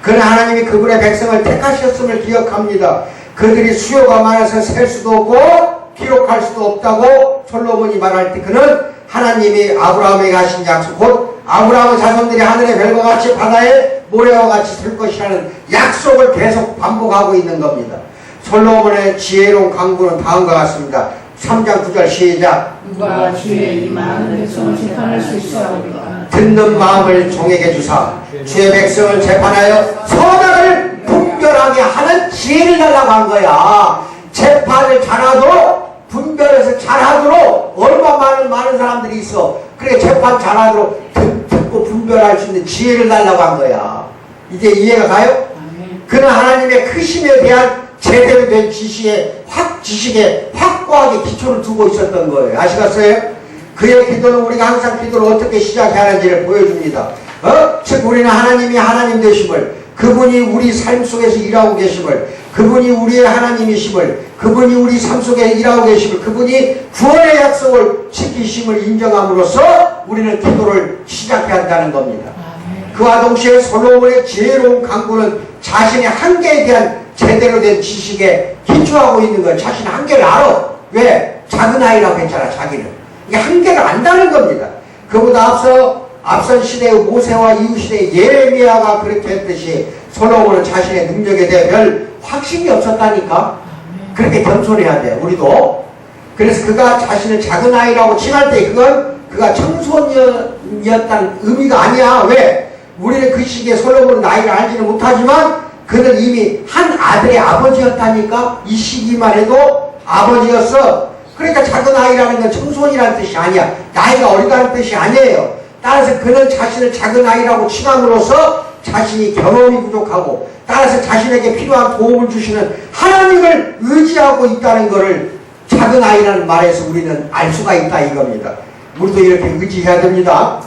그는 하나님이 그분의 백성을 택하셨음을 기억합니다. 그들이 수요가 많아서 셀 수도 없고 기록할 수도 없다고 솔로몬이 말할 때 그는 하나님이 아브라함에게 하신 약속, 곧 아브라함의 자손들이 하늘의 별과 같이 바다의 모래와 같이 될 것이라는 약속을 계속 반복하고 있는 겁니다. 솔로몬의 지혜로운 강구는 다음과 같습니다. 3장 9절 시작. 누가 주의 이 많은 백성을 재판할 수 있사오리까. 듣는 마음을 종에게 주사 주의 백성을 재판하여 선악을 분별하게 하는 지혜를 달라고 한 거야. 재판을 잘하도록, 분별해서 잘하도록 얼마나 많은 사람들이 있어. 그래 재판 잘하도록 듣고 분별할 수 있는 지혜를 달라고 한 거야. 이제 이해가 가요? 그는 하나님의 크심에 대한 제대로 된 지식에 확고하게 기초를 두고 있었던 거예요. 아시겠어요? 그의 기도는 우리가 항상 기도를 어떻게 시작해야 하는지를 보여줍니다. 즉 우리는 하나님이 하나님 되심을, 그분이 우리 삶 속에서 일하고 계심을, 그분이 우리의 하나님이심을, 그분이 우리 삶 속에 일하고 계심을, 그분이 구원의 약속을 지키심을 인정함으로써 우리는 기도를 시작해야 한다는 겁니다. 그와 동시에 솔로몬의 지혜로운 강구는 자신의 한계에 대한 제대로 된 지식에 기초하고 있는 거예요. 자신의 한계를 알아. 왜? 작은 아이라고 했잖아, 자기는. 이게 한계를 안다는 겁니다. 그보다 앞선 시대의 모세와 이후 시대의 예레미야가 그렇게 했듯이 솔로몬은 자신의 능력에 대해 별 확신이 없었다니까. 그렇게 겸손해야 돼, 우리도. 그래서 그가 자신을 작은 아이라고 칭할 때 그건 그가 청소년이었다는 의미가 아니야. 왜? 우리는 그 시기에 솔로몬은 나이를 알지는 못하지만 그는 이미 한 아들의 아버지였다니까. 이 시기만 해도 아버지였어. 그러니까 작은 아이라는 건 청소년이라는 뜻이 아니야. 나이가 어리다는 뜻이 아니에요. 따라서 그는 자신을 작은 아이라고 칭함으로써 자신이 경험이 부족하고 따라서 자신에게 필요한 도움을 주시는 하나님을 의지하고 있다는 것을 작은 아이라는 말에서 우리는 알 수가 있다 이겁니다. 우리도 이렇게 의지해야 됩니다.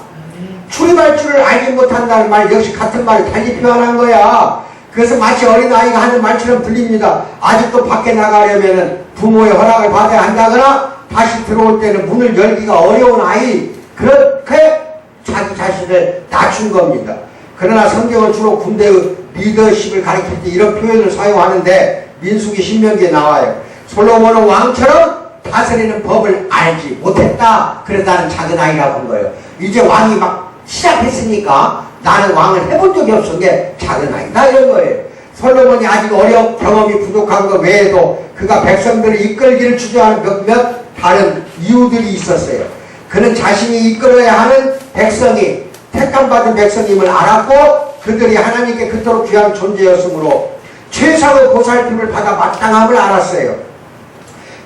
출입할 줄을 알지 못한다는 말 역시 같은 말이 달리 표현한 거야. 그래서 마치 어린아이가 하는 말처럼 들립니다. 아직도 밖에 나가려면 부모의 허락을 받아야 한다거나 다시 들어올 때는 문을 열기가 어려운 아이, 그렇게 자기 자신을 낮춘 겁니다. 그러나 성경은 주로 군대의 리더십을 가리킬 때 이런 표현을 사용하는데 민수기 신명기에 나와요. 솔로몬은 왕처럼 다스리는 법을 알지 못했다. 그래서 나는 작은 아이라고 한 거예요. 이제 왕이 막 시작했으니까 나는 왕을 해본 적이 없은 게 작은 아이다 이런 거예요. 솔로몬이 아직 경험이 부족한 것 외에도 그가 백성들을 이끌기를 주저하는 몇몇 다른 이유들이 있었어요. 그는 자신이 이끌어야 하는 백성이 택함받은 백성임을 알았고 그들이 하나님께 그토록 귀한 존재였으므로 최상의 보살핌을 받아 마땅함을 알았어요.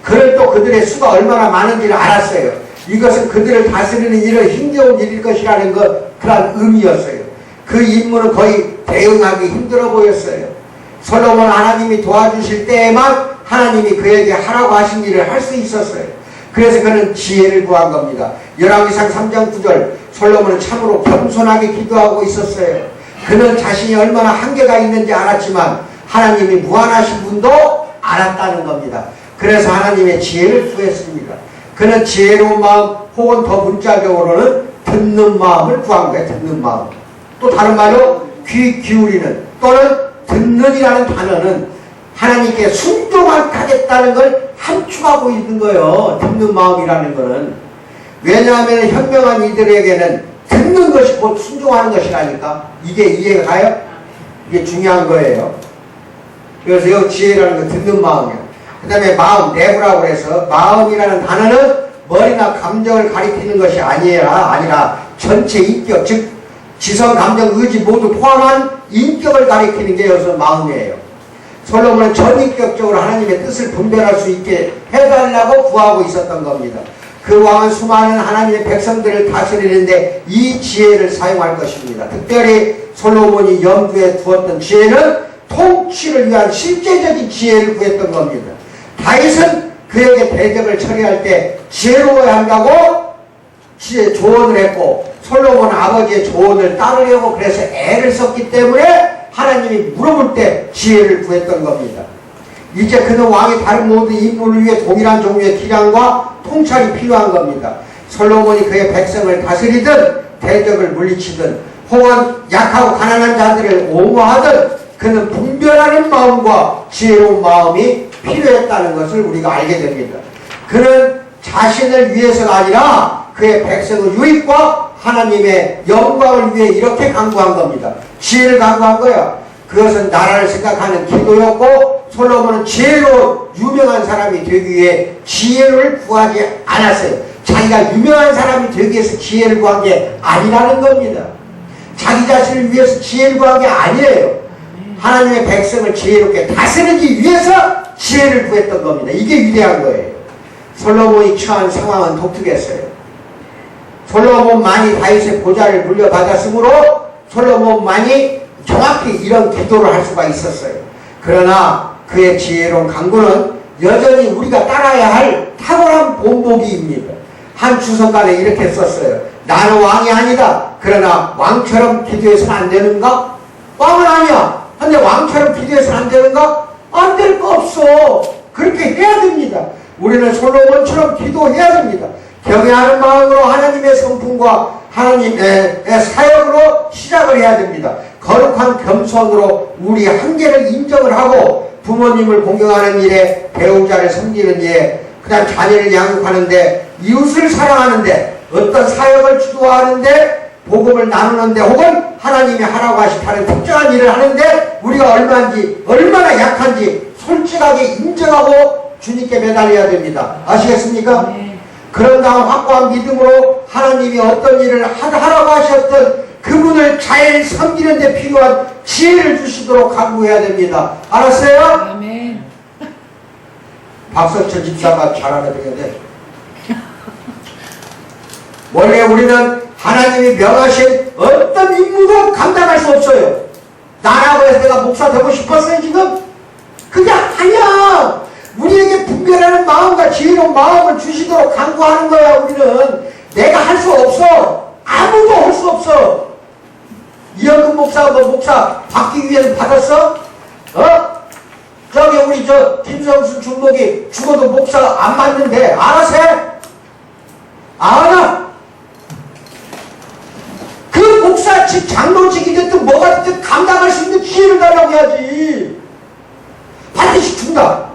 그는 또 그들의 수가 얼마나 많은지를 알았어요. 이것은 그들을 다스리는 일은 힘겨운 일일 것이라는 그런 의미였어요. 그 임무는 거의 대응하기 힘들어 보였어요. 솔로몬은 하나님이 도와주실 때에만 하나님이 그에게 하라고 하신 일을 할 수 있었어요. 그래서 그는 지혜를 구한 겁니다. 열왕기상 3장 9절 솔로몬은 참으로 겸손하게 기도하고 있었어요. 그는 자신이 얼마나 한계가 있는지 알았지만 하나님이 무한하신 분도 알았다는 겁니다. 그래서 하나님의 지혜를 구했습니다. 그는 지혜로운 마음 혹은 더 문자적으로는 듣는 마음을 구한 거예요. 듣는 마음. 또 다른 말로 귀 기울이는 또는 듣는이라는 단어는 하나님께 순종하겠다는 걸 함축하고 있는 거예요. 듣는 마음이라는 거는. 왜냐하면 현명한 이들에게는 듣는 것이 곧 순종하는 것이라니까. 이게 이해가 가요? 이게 중요한 거예요. 그래서 이 지혜라는 건 듣는 마음이에요. 그 다음에 마음, 내부라고 해서 마음이라는 단어는 머리나 감정을 가리키는 것이 아니라 전체 인격, 즉 지성, 감정, 의지 모두 포함한 인격을 가리키는 게 여기서 마음이에요. 솔로몬은 전인격적으로 하나님의 뜻을 분별할 수 있게 해달라고 구하고 있었던 겁니다. 그 왕은 수많은 하나님의 백성들을 다스리는데 이 지혜를 사용할 것입니다. 특별히 솔로몬이 염두에 두었던 지혜는 통치를 위한 실제적인 지혜를 구했던 겁니다. 다윗은 그에게 대적을 처리할 때 지혜로워야 한다고 조언을 했고 솔로몬은 아버지의 조언을 따르려고 그래서 애를 썼기 때문에 하나님이 물어볼 때 지혜를 구했던 겁니다. 이제 그는 왕이 다른 모든 인물을 위해 동일한 종류의 기량과 통찰이 필요한 겁니다. 솔로몬이 그의 백성을 다스리든 대적을 물리치든 혹은 약하고 가난한 자들을 옹호하든 그는 분별하는 마음과 지혜로운 마음이 필요했다는 것을 우리가 알게 됩니다. 그는 자신을 위해서가 아니라 그의 백성의 유익과 하나님의 영광을 위해 이렇게 강구한 겁니다. 지혜를 강구한 거야. 그것은 나라를 생각하는 기도였고 솔로몬은 지혜로 유명한 사람이 되기 위해 지혜를 구하지 않았어요. 자기가 유명한 사람이 되기 위해서 지혜를 구한 게 아니라는 겁니다. 자기 자신을 위해서 지혜를 구한 게 아니에요. 하나님의 백성을 지혜롭게 다스리기 위해서 지혜를 구했던 겁니다. 이게 위대한 거예요. 솔로몬이 처한 상황은 독특했어요. 솔로몬만이 다윗의 보좌를 물려받았으므로 솔로몬만이 정확히 이런 기도를 할 수가 있었어요. 그러나 그의 지혜로운 강구는 여전히 우리가 따라야 할 탁월한 본보기입니다. 한 주석간에 이렇게 썼어요. 나는 왕이 아니다. 그러나 왕처럼 기도해서는 안 되는가? 왕은 아니야. 근데 왕처럼 기도해서는 안 되는가? 안 될 거 없어. 그렇게 해야 됩니다. 우리는 솔로몬처럼 기도해야 됩니다. 경외하는 마음으로 하나님의 성품과 하나님의 사역으로 시작을 해야 됩니다. 거룩한 겸손으로 우리 한계를 인정을 하고 부모님을 공경하는 일에 배우자를 섬기는 일에 그 다음 자녀를 양육하는데 이웃을 사랑하는데 어떤 사역을 주도하는데 복음을 나누는데 혹은 하나님이 하라고 하신 다른 특정한 일을 하는데 우리가 얼마나 약한지 솔직하게 인정하고 주님께 매달려야 됩니다. 아시겠습니까? 네. 그런 다음 확고한 믿음으로 하나님이 어떤 일을 하라고 하셨던 그분을 잘 섬기는 데 필요한 지혜를 주시도록 강구해야 됩니다. 알았어요? 아멘. 박석철 집사가 잘 알아야 되는데 원래 우리는 하나님이 명하신 어떤 임무도 감당할 수 없어요. 나라고 해서 내가 목사 되고 싶었어요 지금? 그게 아니야. 우리에게 분별하는 마음과 지혜로운 마음을 주시도록 강구하는 거야. 우리는 내가 할 수 없어. 아무도 할 수 없어. 이현근 목사가 뭐 목사 받기 위해서 받았어? 저기 우리 김성수 중목이 죽어도 목사 안 받는데 알아서 해? 알아? 그 목사직 장로직이 됐든 뭐가 됐든 감당할 수 있는 지혜를 달라고 해야지. 반드시 준다.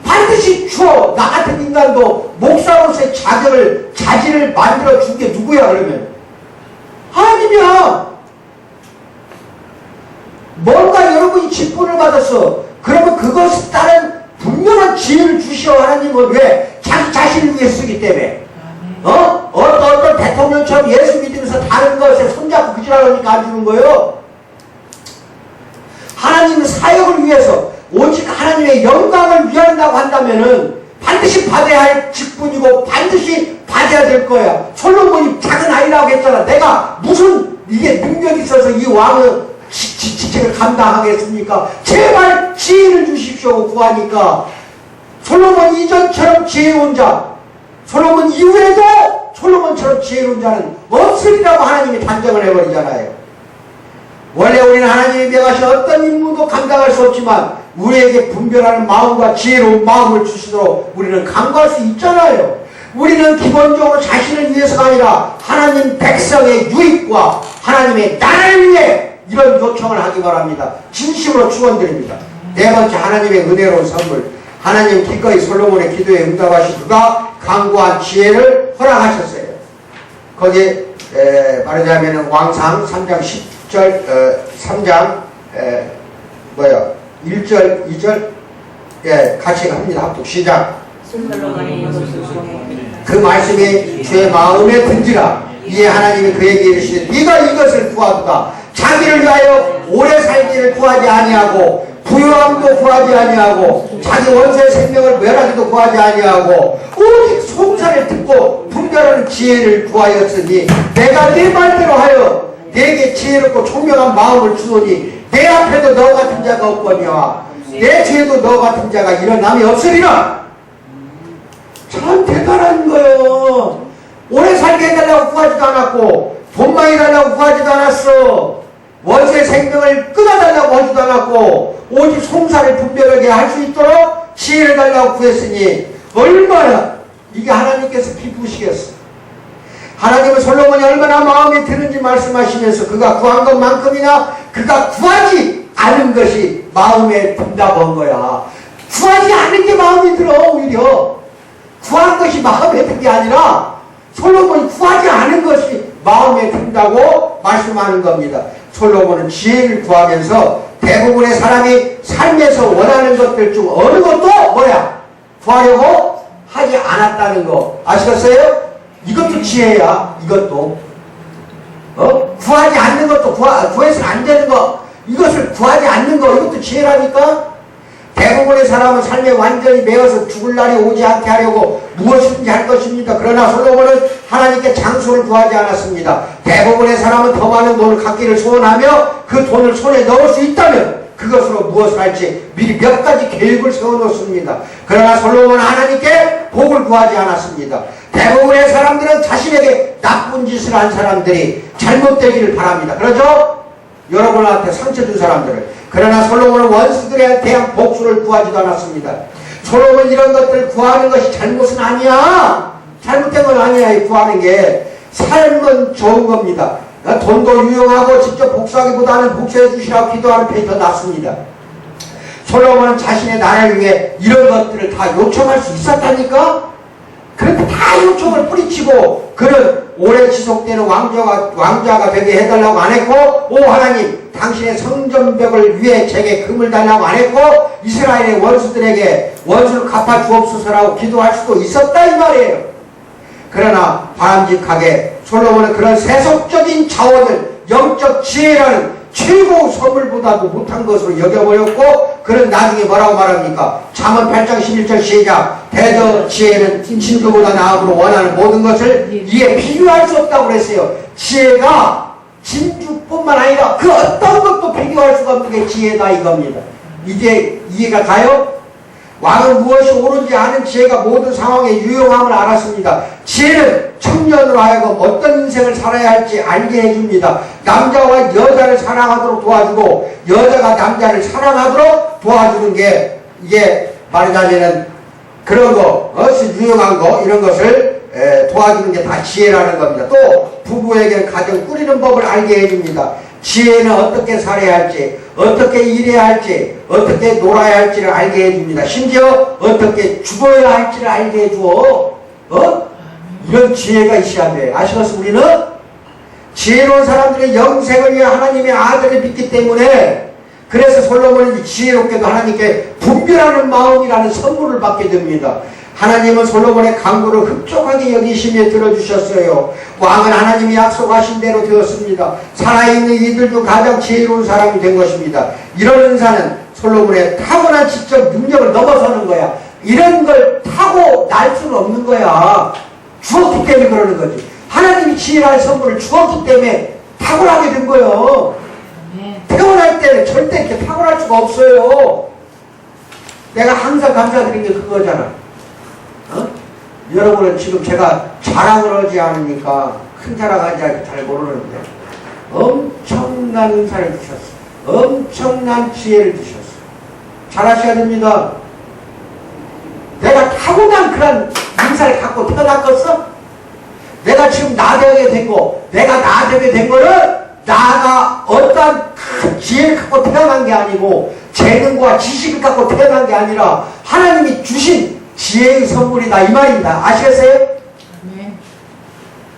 반드시 줘. 나 같은 인간도 목사로서의 자질을 만들어 준 게 누구야 그러면? 하나님이야. 뭔가 여러분이 직분을 받았어. 그러면 그것에 따른 분명한 지혜를 주시오. 하나님은 왜? 자기 자신을 위해 쓰기 때문에. 어떤 대통령처럼 예수 믿으면서 다른 것에 손잡고 그지랄하니까 안 주는 거예요. 하나님은 사역을 위해서 오직 하나님의 영광을 위한다고 한다면은 반드시 받아야 할 직분이고 반드시 받아야 될 거야. 솔로몬이 작은 아이라고 했잖아. 내가 무슨 이게 능력이 있어서 이 왕의 직책을 감당하겠습니까? 제발 지혜를 주십시오 구하니까 솔로몬 이전처럼 지혜로운 자, 솔로몬 이후에도 솔로몬처럼 지혜로운 자는 없으리라고 하나님이 단정을 해버리잖아요. 원래 우리는 하나님이 명하신 어떤 임무도 감당할 수 없지만 우리에게 분별하는 마음과 지혜로운 마음을 주시도록 우리는 강구할 수 있잖아요. 우리는 기본적으로 자신을 위해서가 아니라 하나님 백성의 유익과 하나님의 나라를 위해 이런 요청을 하기 바랍니다. 진심으로 축원드립니다. 네 번째, 하나님의 은혜로운 선물. 하나님 기꺼이 솔로몬의 기도에 응답하신 그가 강구한 지혜를 허락하셨어요. 거기 말하자면 왕상 3장 10절 3장 1절 2절 같이 합니다. 합독 시작. 그 말씀이 주의 마음에 든지라. 이에 하나님이 그에게 이르시되 네가 이것을 구하도다. 자기를 위하여 오래 살기를 구하지 아니하고 부유함도 구하지 아니하고 자기 원수의 생명을 멸하기도 구하지 아니하고 오직 송사를 듣고 분별하는 지혜를 구하였으니 내가 네 말대로 하여 내게 지혜롭고 총명한 마음을 주노니 내 앞에도 너 같은 자가 없거니와 내 뒤에도 너 같은 자가 일어남이 없으리라. 참 대단한 거예요. 오래 살게 해달라고 구하지도 않았고 돈 많이 달라고 구하지도 않았어. 원수의 생명을 끊어달라고 하지도 않았고 오직 송사를 분별하게 할 수 있도록 지혜를 달라고 구했으니 얼마나 이게 하나님께서 기쁘시겠어. 하나님은 솔로몬이 얼마나 마음에 드는지 말씀하시면서 그가 구한 것만큼이나 그가 구하지 않은 것이 마음에 든다고 한 거야. 구하지 않은 게 마음에 들어. 오히려 구한 것이 마음에 든 게 아니라 솔로몬이 구하지 않은 것이 마음에 든다고 말씀하는 겁니다. 솔로몬은 지혜를 구하면서 대부분의 사람이 삶에서 원하는 것들 중 어느 것도 뭐야? 구하려고 하지 않았다는 거 아시겠어요? 이것도 지혜야. 이것도 구하지 않는 것도 구해서는 안 되는 거, 이것을 구하지 않는 거, 이것도 지혜라니까. 대부분의 사람은 삶에 완전히 매어서 죽을 날이 오지 않게 하려고 무엇이든지 할 것입니다. 그러나 솔로몬은 하나님께 장수를 구하지 않았습니다. 대부분의 사람은 더 많은 돈을 갖기를 소원하며 그 돈을 손에 넣을 수 있다면 그것으로 무엇을 할지 미리 몇 가지 계획을 세워놓습니다. 그러나 솔로몬은 하나님께 복을 구하지 않았습니다. 대부분의 사람들은 자신에게 나쁜 짓을 한 사람들이 잘못되기를 바랍니다. 그러죠? 여러분한테 상처 준 사람들을. 그러나 솔로몬은 원수들에 대한 복수를 구하지도 않았습니다. 솔로몬은 이런 것들을 구하는 것이 잘못은 아니야. 잘못된 건 아니야. 이 구하는 게. 삶은 좋은 겁니다. 돈도 유용하고 직접 복수하기보다는 복수해 주시라고 기도하는 편이 더 낫습니다. 솔로몬은 자신의 나라를 위해 이런 것들을 다 요청할 수 있었다니까? 그런데 다 요청을 뿌리치고 그는 오래 지속되는 왕자가 되게 해달라고 안 했고, 오 하나님 당신의 성전벽을 위해 제게 금을 달라고 안 했고, 이스라엘의 원수들에게 원수를 갚아 주옵소서라고 기도할 수도 있었다 이 말이에요. 그러나 바람직하게 솔로몬은 그런 세속적인 자원을 영적 지혜라는 최고 선물보다도 못한 것으로 여겨버렸고, 그는 나중에 뭐라고 말합니까? 잠언 8장 11절 시작. 대저 지혜는 진주보다 나음으로 원하는 모든 것을 이에 비교할 수 없다고 그랬어요. 지혜가 진주뿐만 아니라 그 어떤 것도 비교할 수가 없는 게 지혜다 이겁니다. 이제 이해가 가요? 왕은 무엇이 옳은지 아는 지혜가 모든 상황에 유용함을 알았습니다. 지혜는 청년으로 하여금 어떤 인생을 살아야 할지 알게 해줍니다. 남자와 여자를 사랑하도록 도와주고 여자가 남자를 사랑하도록 도와주는 게, 이게 말하자면은 그런 거, 유용한 거, 이런 것을 도와주는 게 다 지혜라는 겁니다. 또 부부에게는 가정 꾸리는 법을 알게 해줍니다. 지혜는 어떻게 살아야 할지, 어떻게 일해야 할지, 어떻게 놀아야 할지를 알게 해줍니다. 심지어 어떻게 죽어야 할지를 알게 해줘. 이런 지혜가 있어야 돼. 아시겠어? 우리는 지혜로운 사람들의 영생을 위해 하나님의 아들을 믿기 때문에, 그래서 솔로몬은 지혜롭게도 하나님께 분별하는 마음이라는 선물을 받게 됩니다. 하나님은 솔로몬의 간구를 흡족하게 여기시며 들어주셨어요. 왕은 하나님이 약속하신 대로 되었습니다. 살아있는 이들 중 가장 지혜로운 사람이 된 것입니다. 이런 은사는 솔로몬의 타고난 지적 능력을 넘어서는 거야. 이런 걸 타고 날 수는 없는 거야. 주었기 때문에 그러는 거지. 하나님이 지혜라는 선물을 주었기 때문에 타고나게 된 거예요. 태어날 때는 절대 이렇게 타고날 수가 없어요. 내가 항상 감사드린 게 그거잖아. 여러분은 지금 제가 자랑을 하지 않으니까 큰 자랑하지 않고 잘 모르는데 엄청난 은사를 주셨어. 엄청난 지혜를 주셨어. 잘하셔야 됩니다. 내가 타고난 그런 인사를 갖고 태어났겠어? 내가 지금 나되게 된 거, 내가 나되게 된 거는 나가 어떠한 큰 지혜를 갖고 태어난 게 아니고 재능과 지식을 갖고 태어난 게 아니라 하나님이 주신 지혜의 선물이다 이 말입니다. 아시겠어요? 네.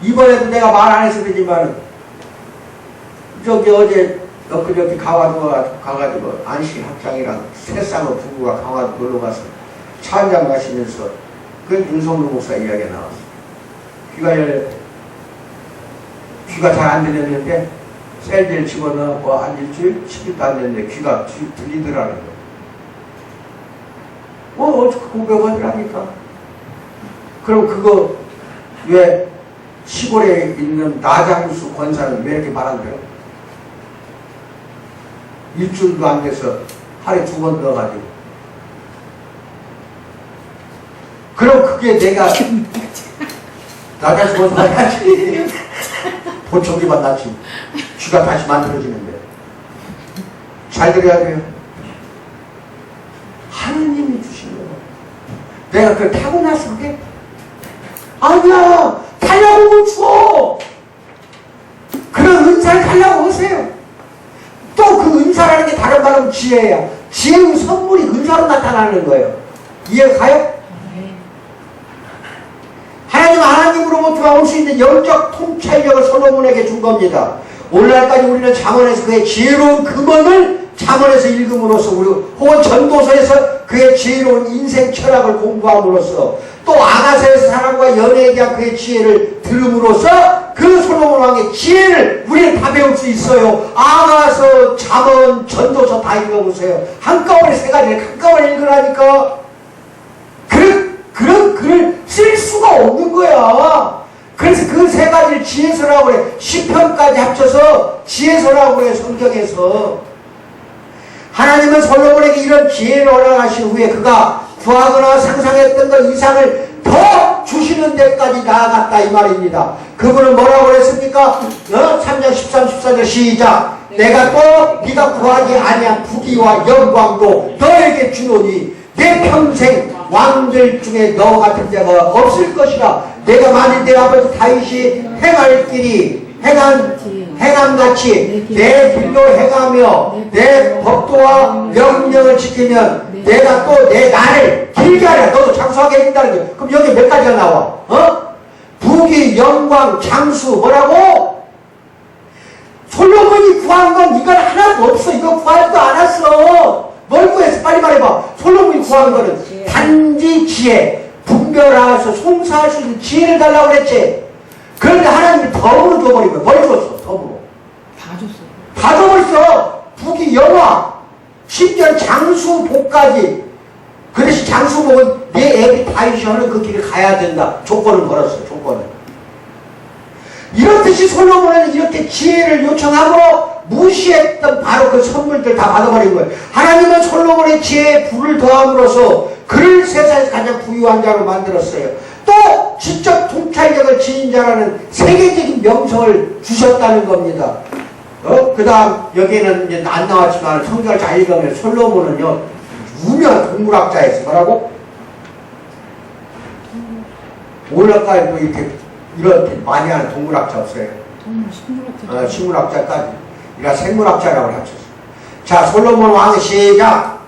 이번에도 내가 말 안 해서 그러지만 저기 어제 엊그저께 가가지고 안식 학장이랑 세쌍의 부부가 강화도 놀러가서 차 한잔 마시면서 그 윤성루 목사 이야기가 나왔어. 귀가 잘 안 들렸는데 셀들 집어넣고 한 일주일 10일도 안 됐는데 귀가 들리더라는 거야. 어떻게 고백하더라니까. 그럼 그거 왜 시골에 있는 나장수 권사는 왜 이렇게 말한대요? 일주일도 안 돼서 하루에 2번 넣어가지고. 그럼 그게 내가 나장수 권사가 다시 보청기만 다시 귀가 다시 만들어지는데 잘 들어야 돼요. 하느님이 주신 거예요. 내가 그걸 타고나서 그게? 아니야! 달라고 못 줘! 그런 은사를 달라고 하세요. 또 그 은사라는 게 다른 말로 지혜야. 지혜의 선물이 은사로 나타나는 거예요. 이해가 가요? 하나님으로부터 올 수 있는 영적 통찰력을 솔로몬에게 준 겁니다. 오늘날까지 우리는 잠언에서 그의 지혜로운 금언을 잠언에서 읽음으로써 혹은 전도서에서 그의 지혜로운 인생 철학을 공부함으로써 또 아가서에서 사람과 연애에 대한 그의 지혜를 들음으로써 그 솔로몬 왕의 지혜를 우리는 다 배울 수 있어요. 아가서, 잠언, 전도서 다 읽어보세요. 한꺼번에 세 가지를 한꺼번에 읽으라니까. 그런 글을 쓸 수가 없는 거야. 그래서 그 세 가지를 지혜서라고 그래. 시편까지 합쳐서 지혜서라고 그래, 성경에서. 하나님은 솔로몬에게 이런 지혜를 허락하신 후에 그가 구하거나 상상했던 것 이상을 더 주시는 데까지 나아갔다 이 말입니다. 그분은 뭐라고 그랬습니까? 3장 13, 14절 시작. 내가 또 네가 구하지 아니한 부귀와 영광도 너에게 주노니 내 평생 왕들 중에 너 같은 자가 없을 것이라. 내가 만일 내 아버지 다윗이 행할 길이 행함같이 내 길로 행하며 내 법도와 명령을 지키면 내가 또 내 날을 길게 하랴. 너도 장수하게 해준다는 거야. 그럼 여기 몇 가지가 나와? 부귀, 영광, 장수 뭐라고? 솔로몬이 구한 건 이건 하나도 없어. 이거 구하지도 않았어. 뭘 구했어? 빨리 말해봐. 솔로몬이 구한 거는 단지 지혜, 분별하여서 송사할 수 있는 지혜를 달라고 그랬지. 그런데 하나님이 덤으로 줘버린 거야. 뭘 줬어? 덤으로. 다 줬어. 다 줘버렸어. 부귀, 영화, 심지어 장수복까지. 그 대신 장수복은 내 애비 다윗이 하는 그 길을 가야 된다. 조건을 걸었어. 조건을. 이렇듯이 솔로몬은 이렇게 지혜를 요청하고 무시했던 바로 그 선물들 다 받아버린 거예요. 하나님은 솔로몬의 지혜에 불을 더함으로써 그를 세상에서 가장 부유한 자로 만들었어요. 또 지적 통찰력을 지닌 자라는 세계적인 명성을 주셨다는 겁니다. 그 다음 여기에는 이제 안 나왔지만 성경을 잘 읽으면 솔로몬은요 유명한 동물학자였어요. 뭐라고? 오늘까지도 이렇게 많이 하는 동물학자 없어요. 식물학자. 식물학자까지. 그러니까 생물학자라고 합쳤어. 자, 솔로몬 왕의 시작.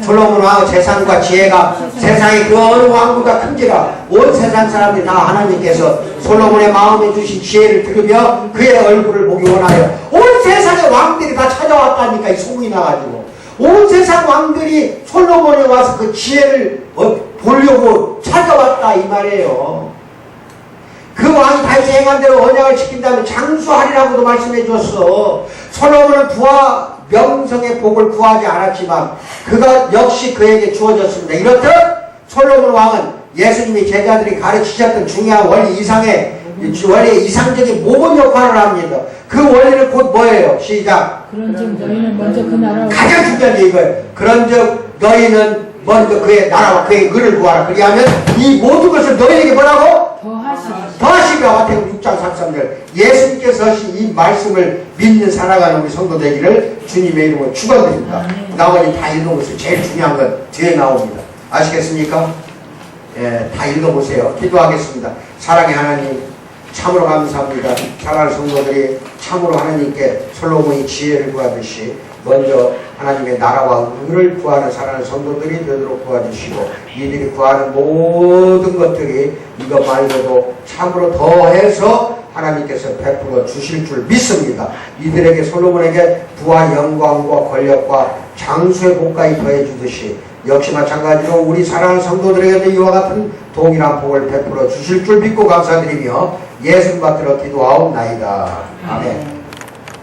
솔로몬 왕의 재산과 지혜가 세상의 그 어느 왕보다 큰지라. 온 세상 사람들이 다 하나님께서 솔로몬의 마음에 주신 지혜를 들으며 그의 얼굴을 보기 원하여 온 세상의 왕들이 다 찾아왔다니까. 이 소문이 나가지고 온 세상 왕들이 솔로몬에 와서 그 지혜를 보려고 찾아왔다 이 말이에요. 그 왕이 다윗이 행한 대로 언약을 지킨 다음에 장수하리라고도 말씀해 줬어. 솔로몬은 부와 명성의 복을 구하지 않았지만 그가 역시 그에게 주어졌습니다. 이렇듯 솔로몬 왕은 예수님이 제자들이 가르치셨던 중요한 원리 이상적인 모범 역할을 합니다. 그 원리는 곧 뭐예요? 시작. 그런즉 너희는 먼저 그 나라와 가장 중요한 게 이거예요. 그런즉 너희는 먼저 그의 나라와 그의 의를 구하라. 그리하면 이 모든 것을 너희에게 뭐라고? 더하시리라. 마태복음 6장 33절. 예수님께서 하신 이 말씀을 믿는 살아가는 우리 성도 되기를 주님의 이름으로 축원드립니다. 나머지 다 읽어보세요. 제일 중요한 건 뒤에 나옵니다. 아시겠습니까? 예, 다 읽어보세요. 기도하겠습니다. 사랑의 하나님, 참으로 감사합니다. 사랑하는 성도들이 참으로 하나님께 솔로몬이 지혜를 구하듯이 먼저 하나님의 나라와 의를 구하는 사랑하는 성도들이 되도록 도와주시고 이들이 구하는 모든 것들이 이것 말고도 참으로 더해서 하나님께서 베풀어 주실 줄 믿습니다. 이들에게 솔로몬에게 부와 영광과 권력과 장수의 복까지 더해 주듯이 역시 마찬가지로 우리 사랑하는 성도들에게도 이와 같은 동일한 복을 베풀어 주실 줄 믿고 감사드리며 예수님 받들어 기도하옵나이다. 아멘.